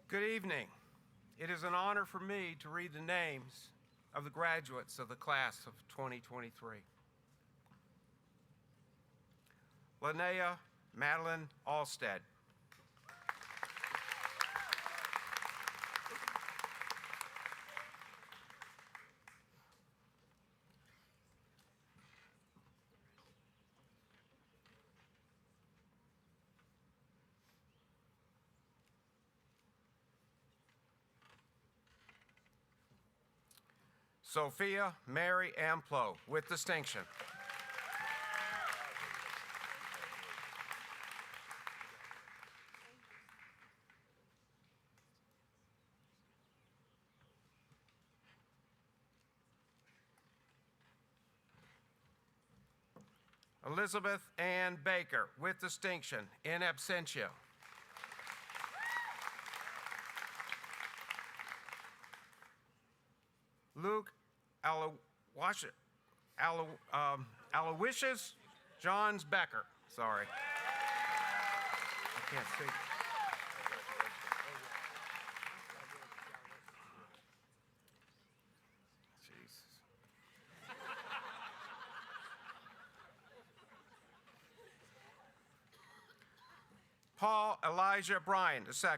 Good evening. It is an honor for me to read the names of the graduates of the class of 2023. Linnea Madeline Alstead. Sophia Mary Amplo, with distinction. Elizabeth Ann Baker, with distinction, in absentia. Luke Aloysius Johns Becker. Sorry. I can't see. Jesus. Paul Elijah Bryan, II.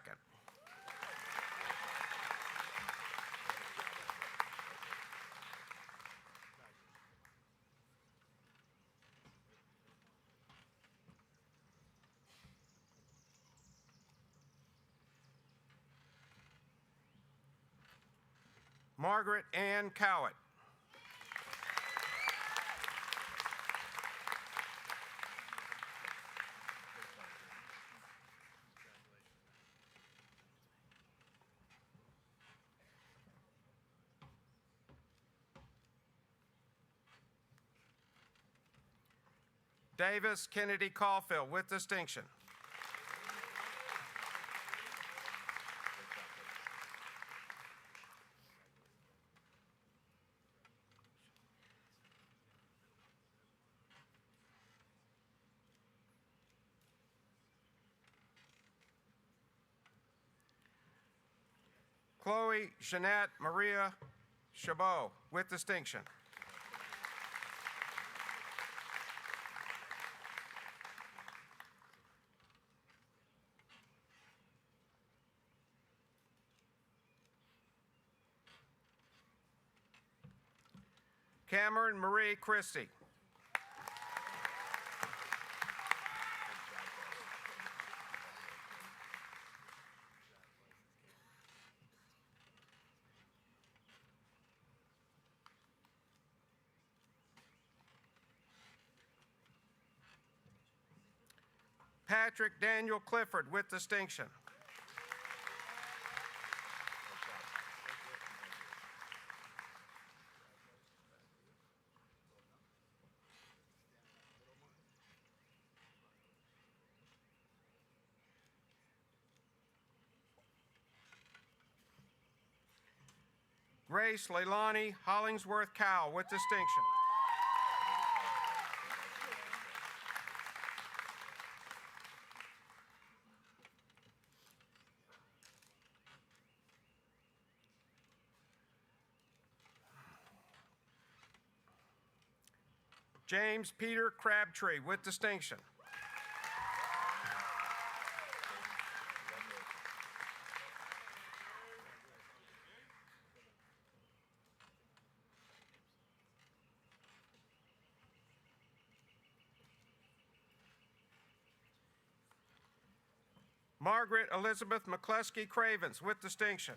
Margaret Ann Cowett. Davis Kennedy Caulfield, with distinction. Chloe Jeanette Maria Chabot, with distinction. Cameron Marie Christie. Patrick Daniel Clifford, with distinction. Grace Leilani Hollingsworth Cowell, with distinction. James Peter Crabtree, with distinction. Margaret Elizabeth McCleskey Cravens, with distinction.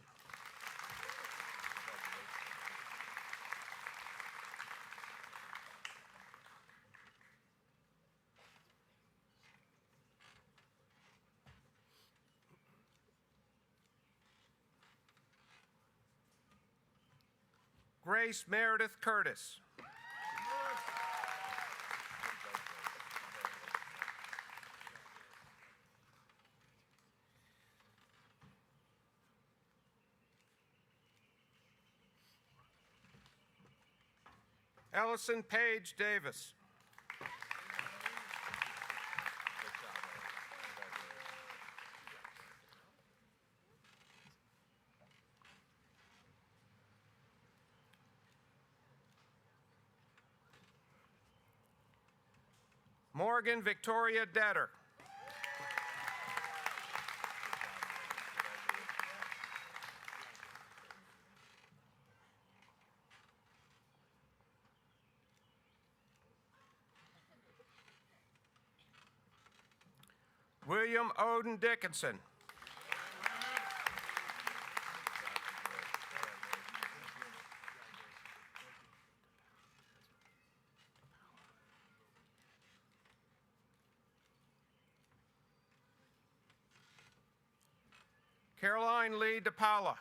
Grace Meredith Curtis. Ellison Page Davis. Morgan Victoria Detter. William Odin Dickinson. Caroline Lee DePaula.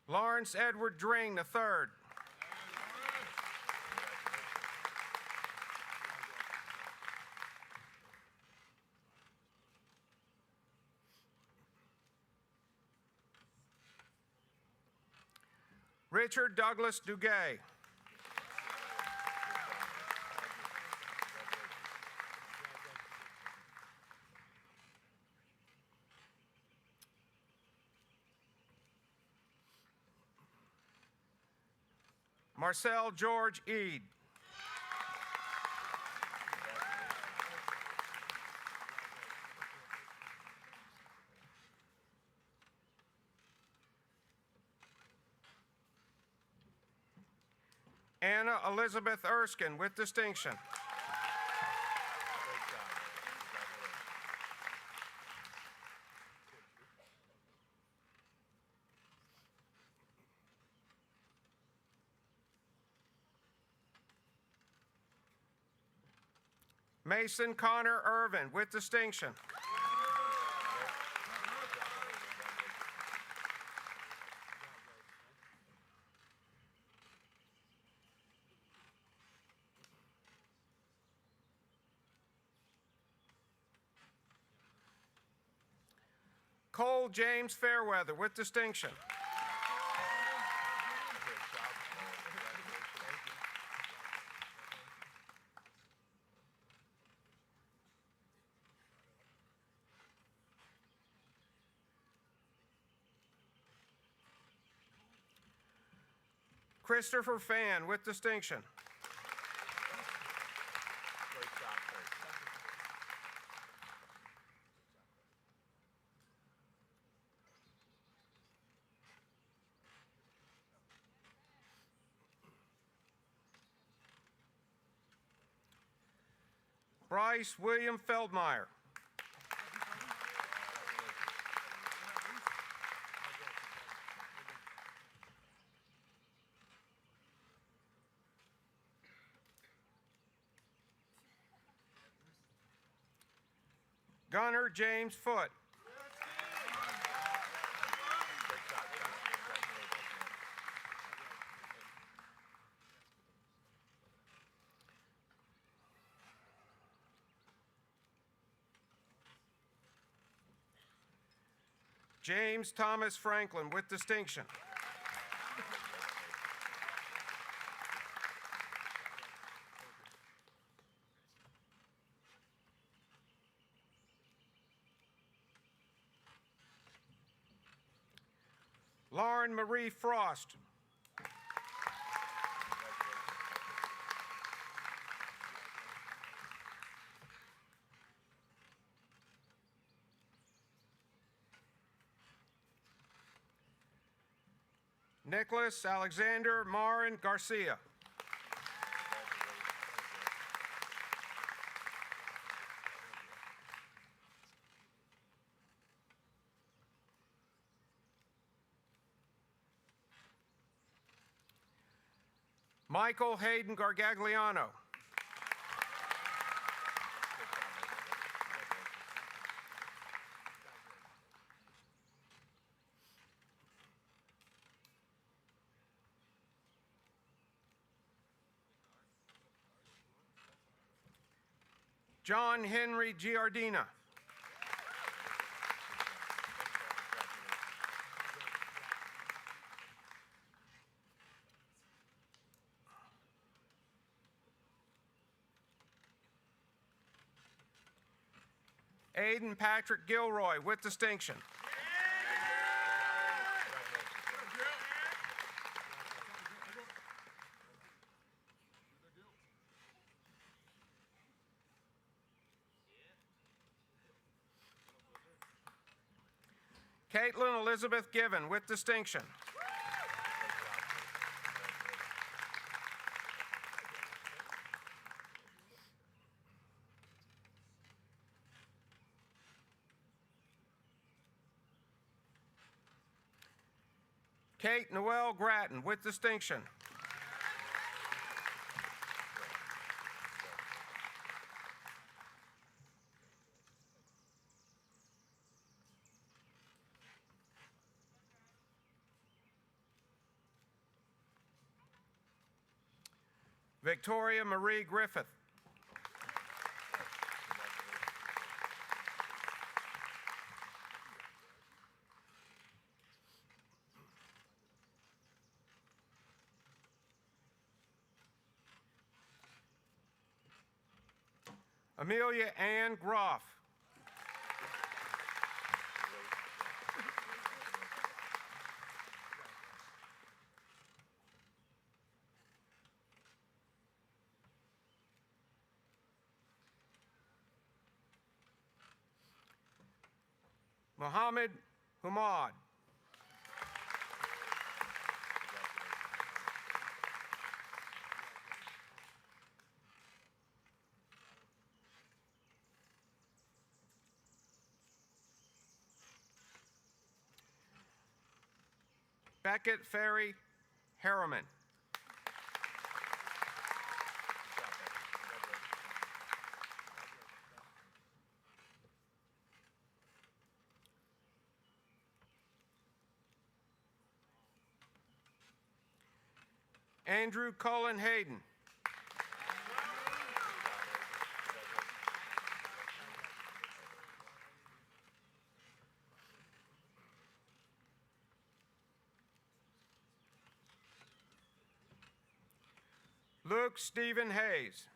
Lawrence Edward Dring III. Richard Douglas Duguay. Marcel George Eade. Anna Elizabeth Erskine with distinction. Mason Connor Irvin with distinction. Cole James Fairweather with distinction. Christopher Fan with distinction. Bryce William Feldmeyer. Gunnar James Foote. James Thomas Franklin with distinction. Lauren Marie Frost. Nicholas Alexander Marin Garcia. Michael Hayden Gargagliano. John Henry Giardina. Aiden Patrick Gilroy with distinction. Caitlin Elizabeth Given with distinction. Kate Noel Grattan with distinction. Victoria Marie Griffith. Amelia Ann Groff. Mohammed Humad. Beckett Ferry Harriman. Andrew Cullen Hayden. Luke Stephen Hayes.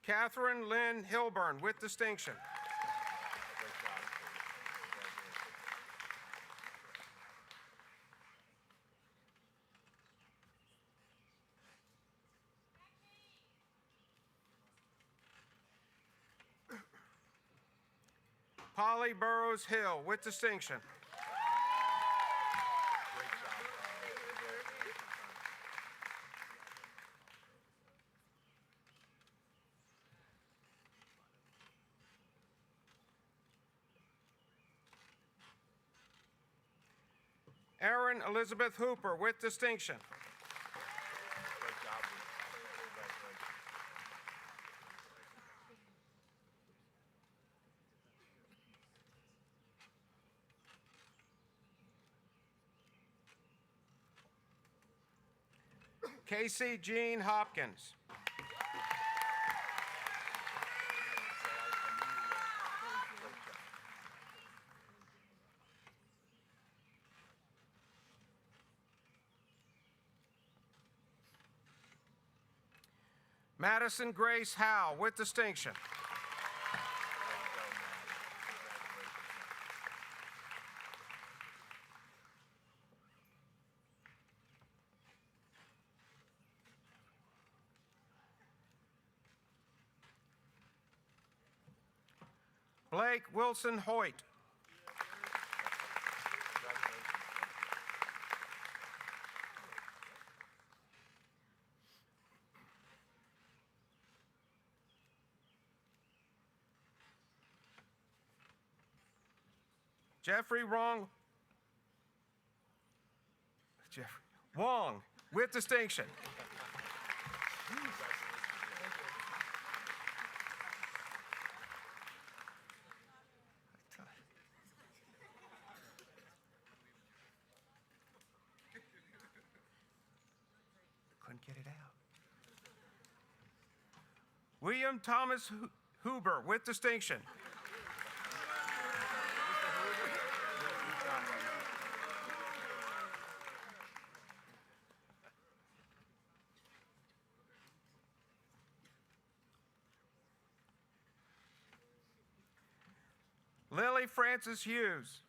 Catherine Lynn Hilburn with distinction. Polly Burrows Hill with distinction. Erin Elizabeth Hooper with distinction. Casey Jean Hopkins. Madison Grace Howe with distinction. Blake Wilson Hoyt. Jeffrey Wong with distinction. Couldn't get it out. William Thomas Huber with distinction. Lily Francis Hughes.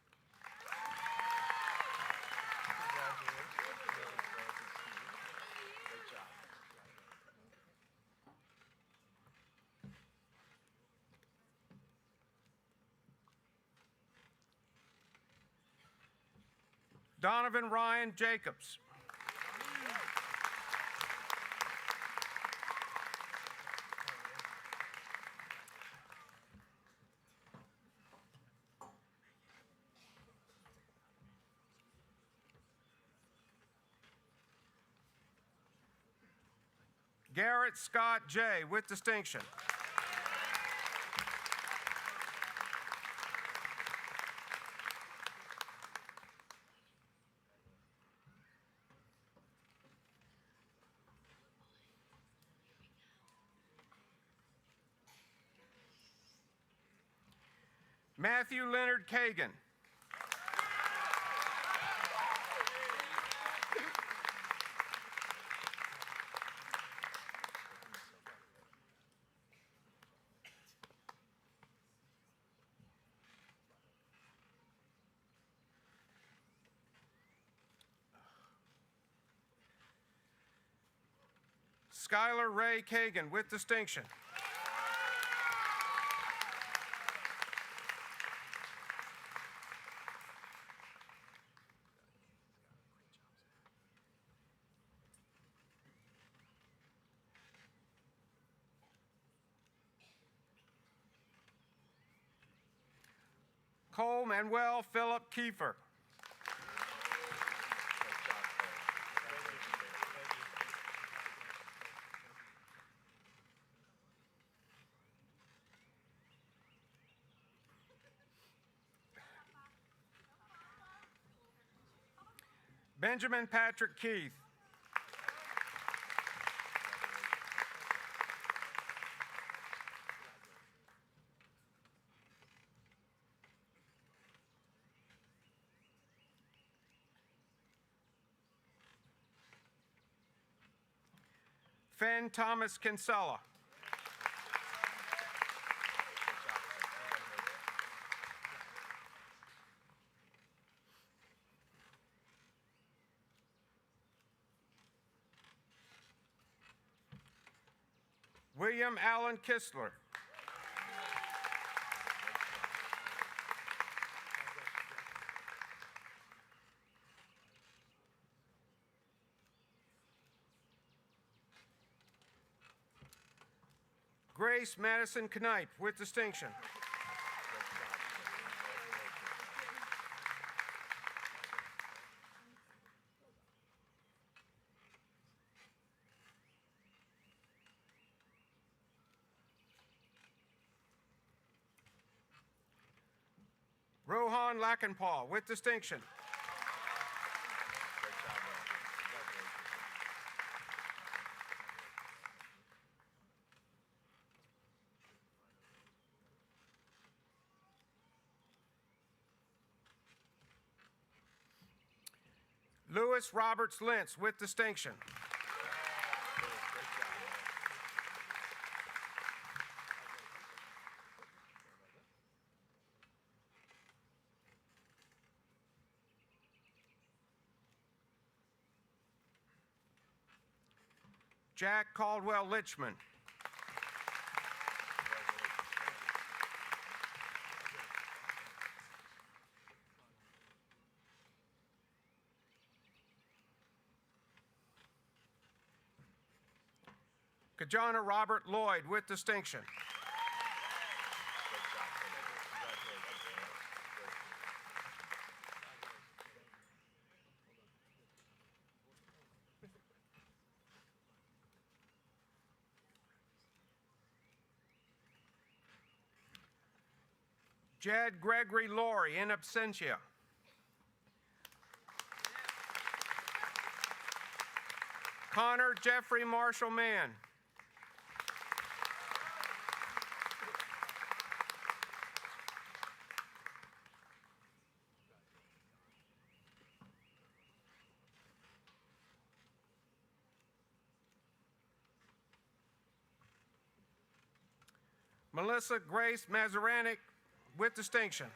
Donovan Ryan Jacobs. Garrett Scott J. with distinction. Matthew Leonard Kagan. Skylar Ray Kagan with distinction. Cole Manuel Philip Kiefer. Benjamin Patrick Keith. Fenn Thomas Kinsella. William Allen Kistler. Grace Madison Knipe with distinction. Rohan Lackenpaw with distinction. Lewis Roberts Lentz with distinction. Jack Caldwell Lichman. Kajana Robert Lloyd with distinction. Jed Gregory Laurie in absentia. Connor Jeffrey Marshall Mann. Melissa Grace Mazuranic with distinction.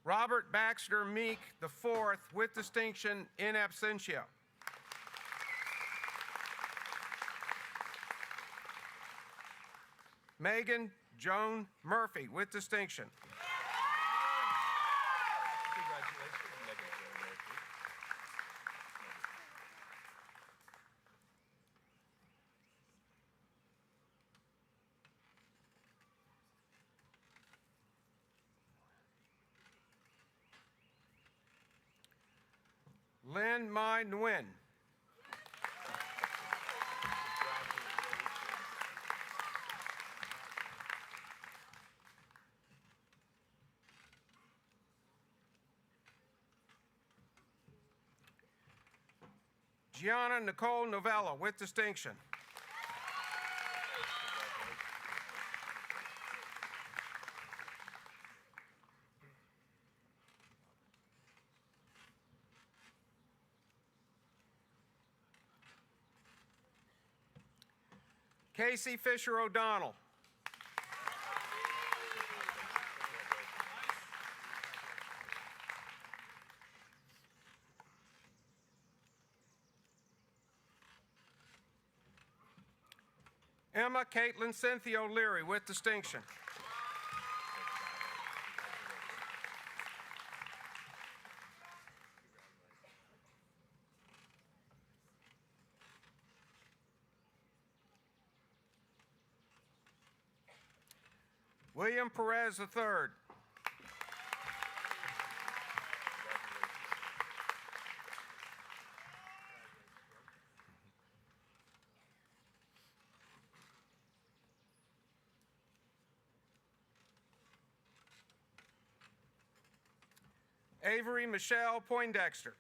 Robert Baxter Meek IV with distinction in absentia. Megan Joan Murphy with distinction. Lin Mai Nguyen. Gianna Nicole Novella with distinction. Casey Fisher O'Donnell. Emma Caitlin Cynthia O'Leary with distinction. William Perez III. Avery Michelle Poindexter.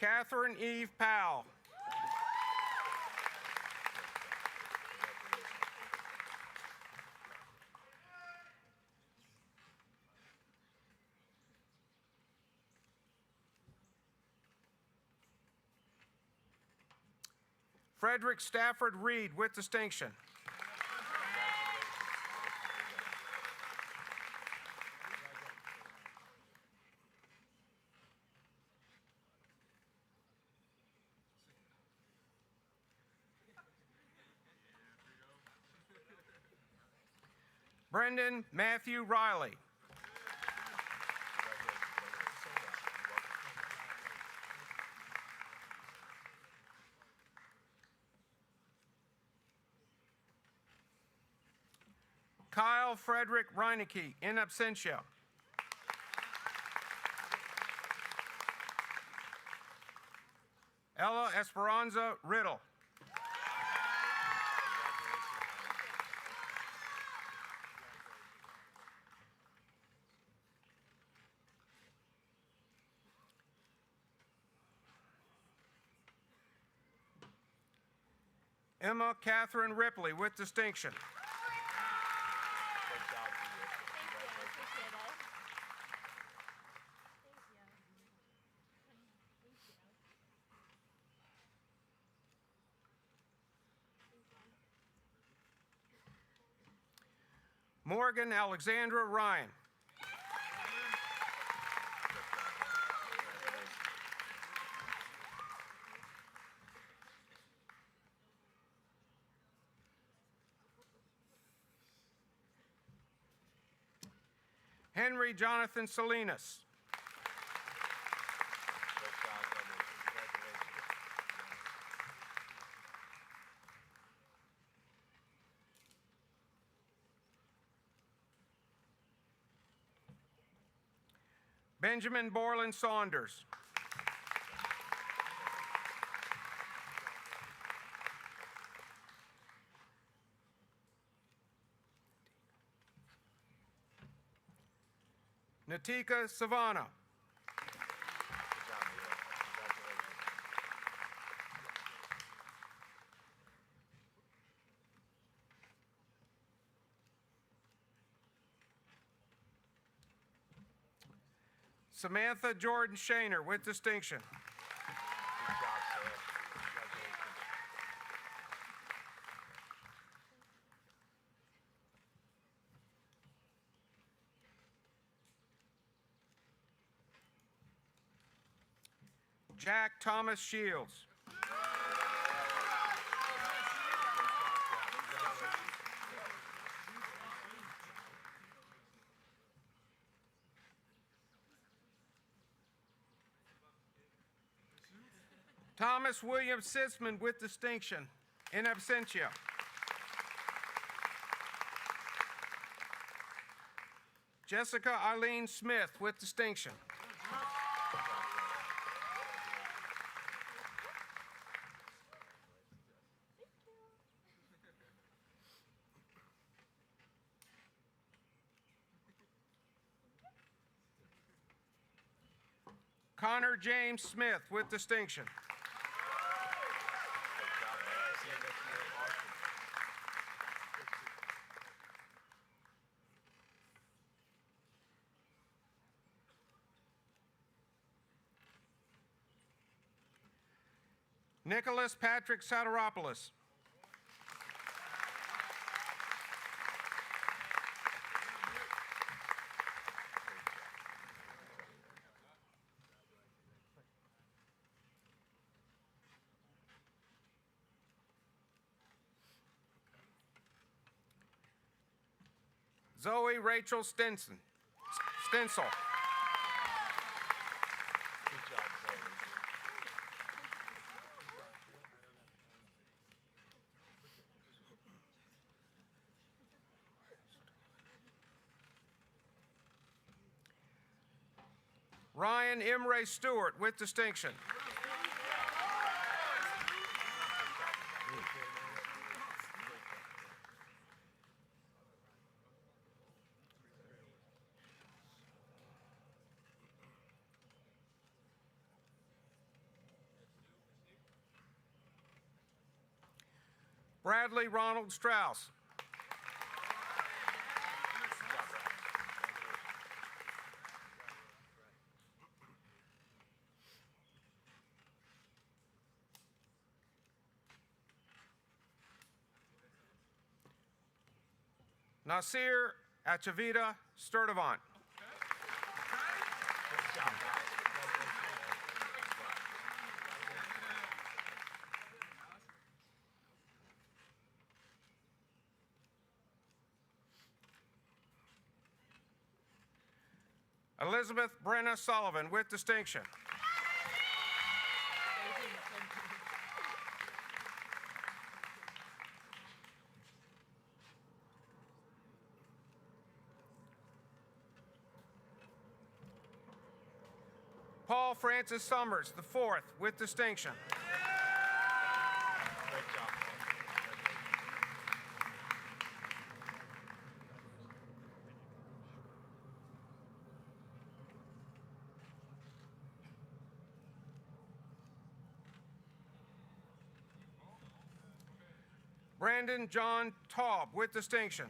Catherine Eve Powell. Frederick Stafford Reed with distinction. Brendan Matthew Riley. Kyle Frederick Reinecke, in absentia. Ella Esperanza Riddle. Emma Catherine Ripley with distinction. Morgan Alexandra Ryan. Henry Jonathan Salinas. Benjamin Borland Saunders. Natika Savannah. Samantha Jordan Shaner with distinction. Jack Thomas Shields. Thomas William Sitzman with distinction, in absentia. Jessica Eileen Smith with distinction. Connor James Smith with distinction. Nicholas Patrick Soteropoulos. Zoe Rachel Stencil. Ryan Imre Stewart with distinction. Bradley Ronald Strauss. Nasir Achavita Sturdivant. Elizabeth Brenna Sullivan with distinction. Paul Francis Summers, the fourth, with distinction. Brandon John Taub with distinction.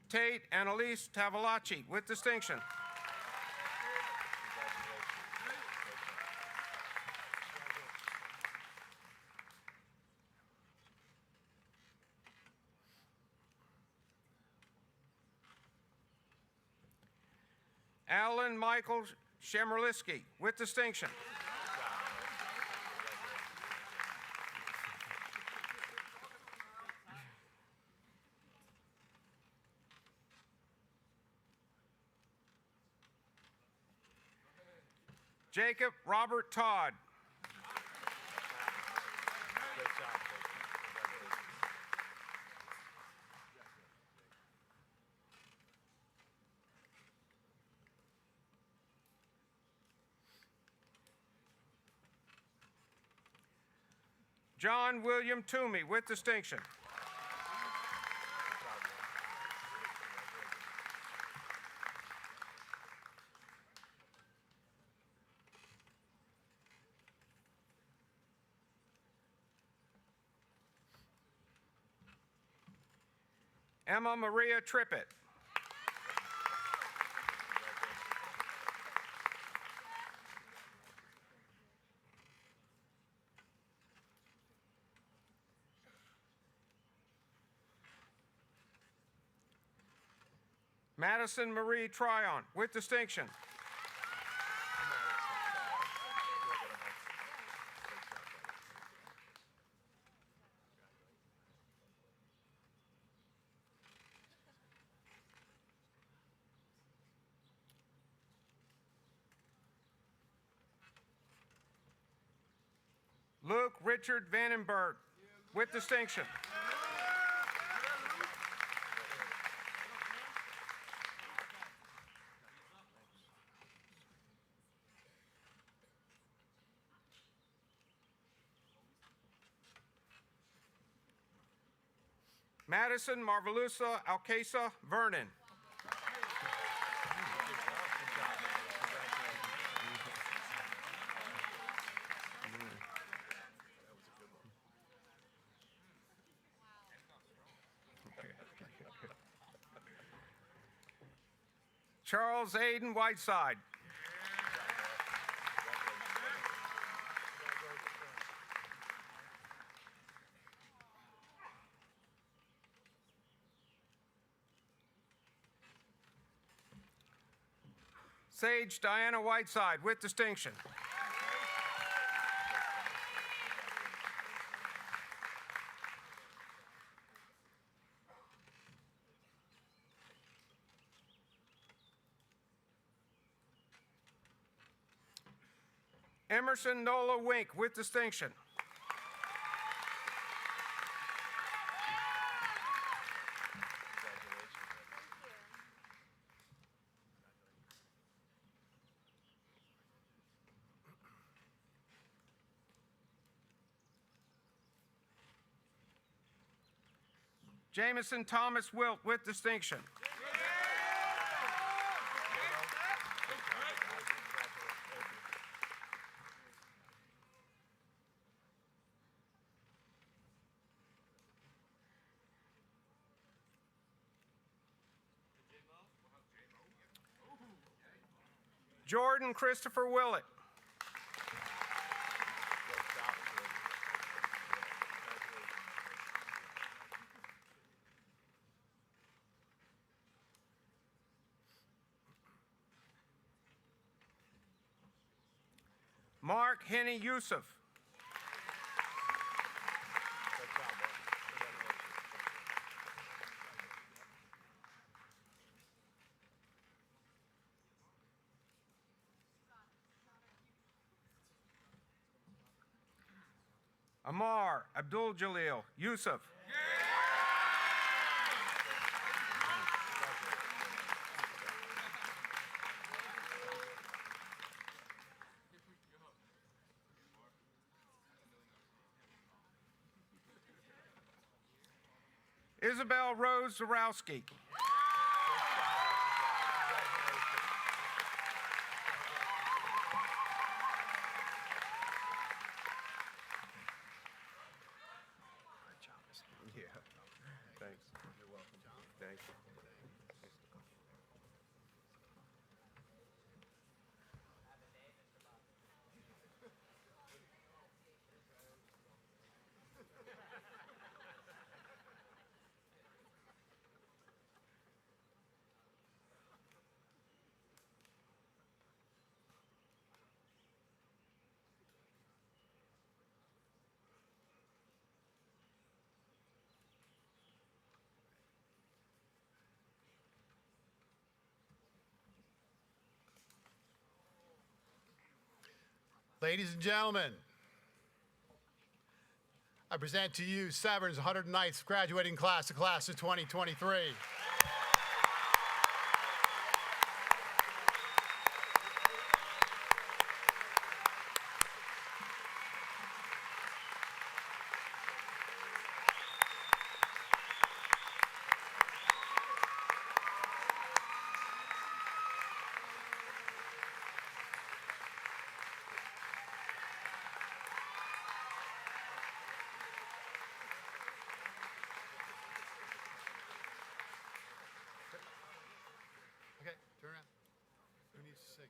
Tate Annalise Tavalacci with distinction. Alan Michael Shemerliski with distinction. Jacob Robert Todd. John William Toomey with distinction. Emma Maria Trippett. Madison Marie Tryon with distinction. Luke Richard Vandenberg, with distinction. Madison Marvelusa Alcasa Vernon. Charles Aiden Whiteside. Sage Diana Whiteside, with distinction. Emerson Nola Wink, with distinction. Jameson Thomas Wilt, with distinction. Jordan Christopher Willett. Mark Henny Yusuf. Amar Abdul Jalil Yusuf. Isabel Rose Zarowski. Yeah, thanks. You're welcome. Thank you. Ladies and gentlemen, I present to you Severn's 109th graduating class, the class of 2023. Okay, turn around. Who needs to sing?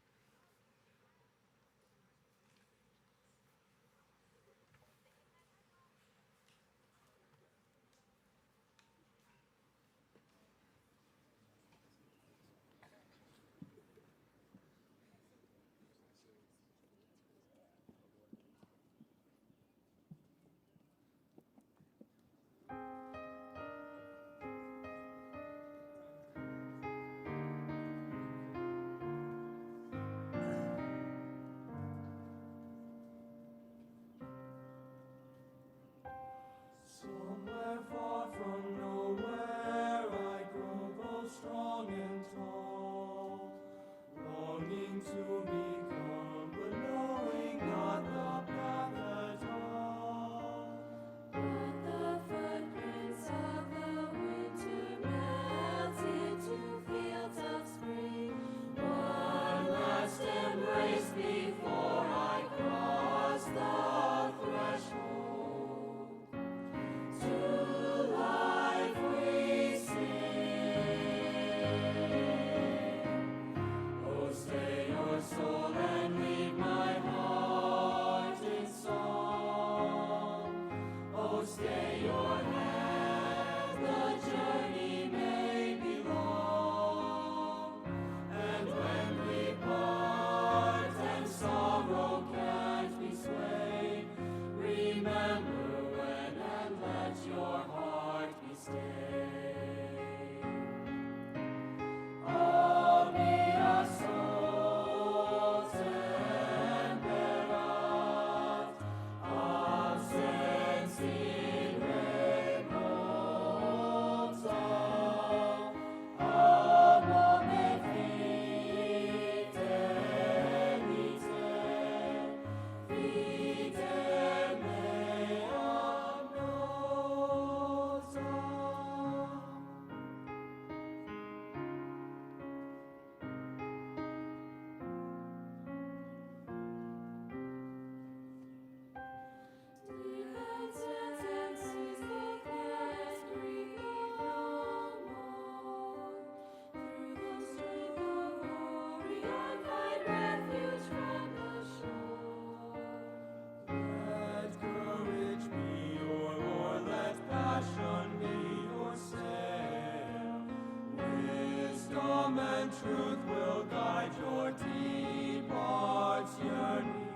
Truth will guide your deep heart's yearning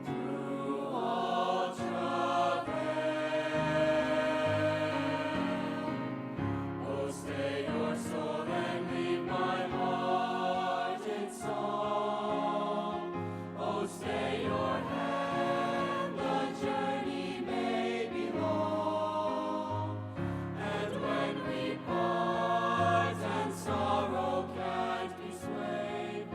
through all travail. Oh, stay your soul and leave my heart in song. Oh, stay your hand, the journey may be long. And when we part and sorrow can't be swayed,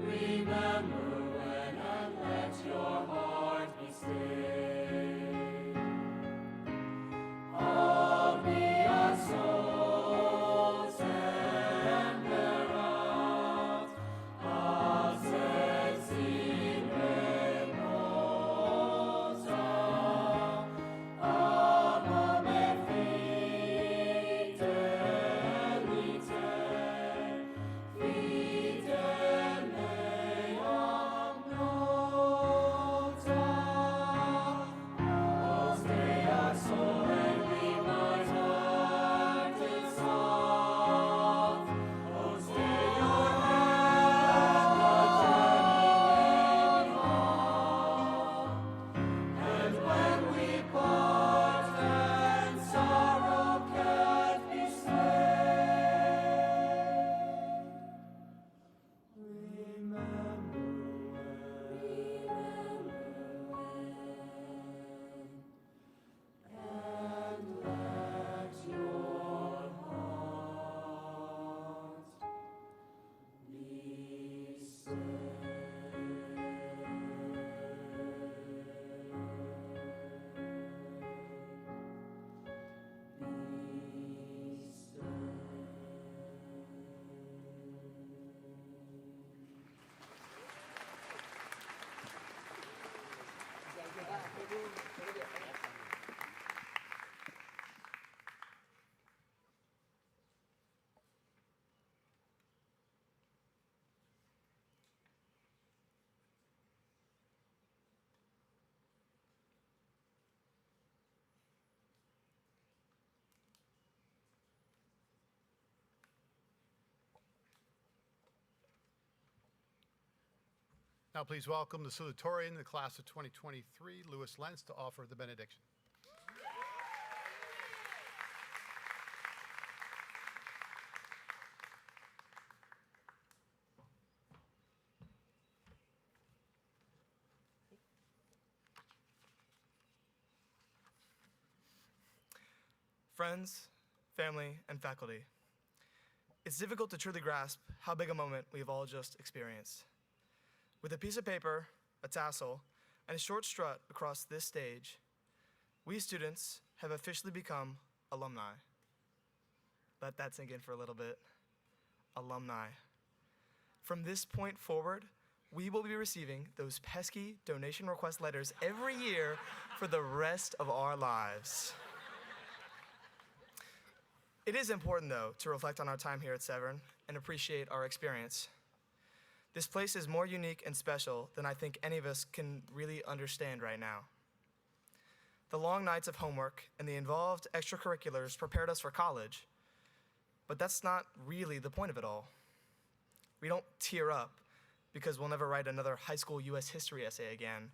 remember when and let your heart be stayed. All be our souls and their out of sense in reposa. Amo me fidelite, fidel meam nota. Oh, stay our soul and leave my heart in song. Oh, stay your hand, the journey may be long. And when we part and sorrow can't be stayed, remember and let your heart be Now please welcome the salutatorian in the class of 2023, Louis Lentz, to offer the benediction. Friends, family, and faculty, it's difficult to truly grasp how big a moment we've all just experienced. With a piece of paper, a tassel, and a short strut across this stage, we students have officially become alumni. Let that sink in for a little bit. Alumni. From this point forward, we will be receiving those pesky donation request letters every year for the rest of our lives. It is important, though, to reflect on our time here at Severn and appreciate our experience. This place is more unique and special than I think any of us can really understand right now. The long nights of homework and the involved extracurriculars prepared us for college, but that's not really the point of it all. We don't tear up because we'll never write another high school U.S. history essay again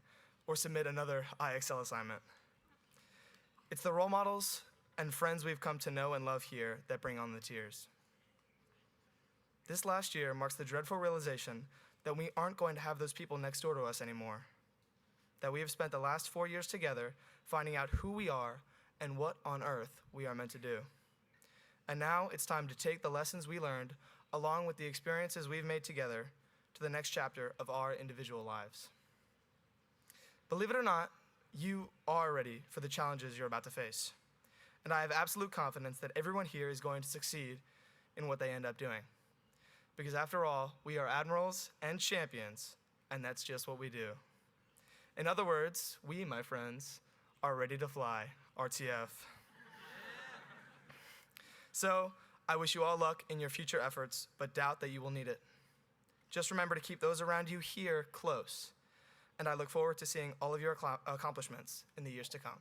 or submit another IXL assignment. It's the role models and friends we've come to know and love here that bring on the tears. This last year marks the dreadful realization that we aren't going to have those people next door to us anymore, that we have spent the last 4 years together finding out who we are and what on earth we are meant to do. And now it's time to take the lessons we learned, along with the experiences we've made together, to the next chapter of our individual lives. Believe it or not, you are ready for the challenges you're about to face. And I have absolute confidence that everyone here is going to succeed in what they end up doing. Because after all, we are admirals and champions, and that's just what we do. In other words, we, my friends, are ready to fly, RTF. So, I wish you all luck in your future efforts, but doubt that you will need it. Just remember to keep those around you here close, and I look forward to seeing all of your accomplishments in the years to come.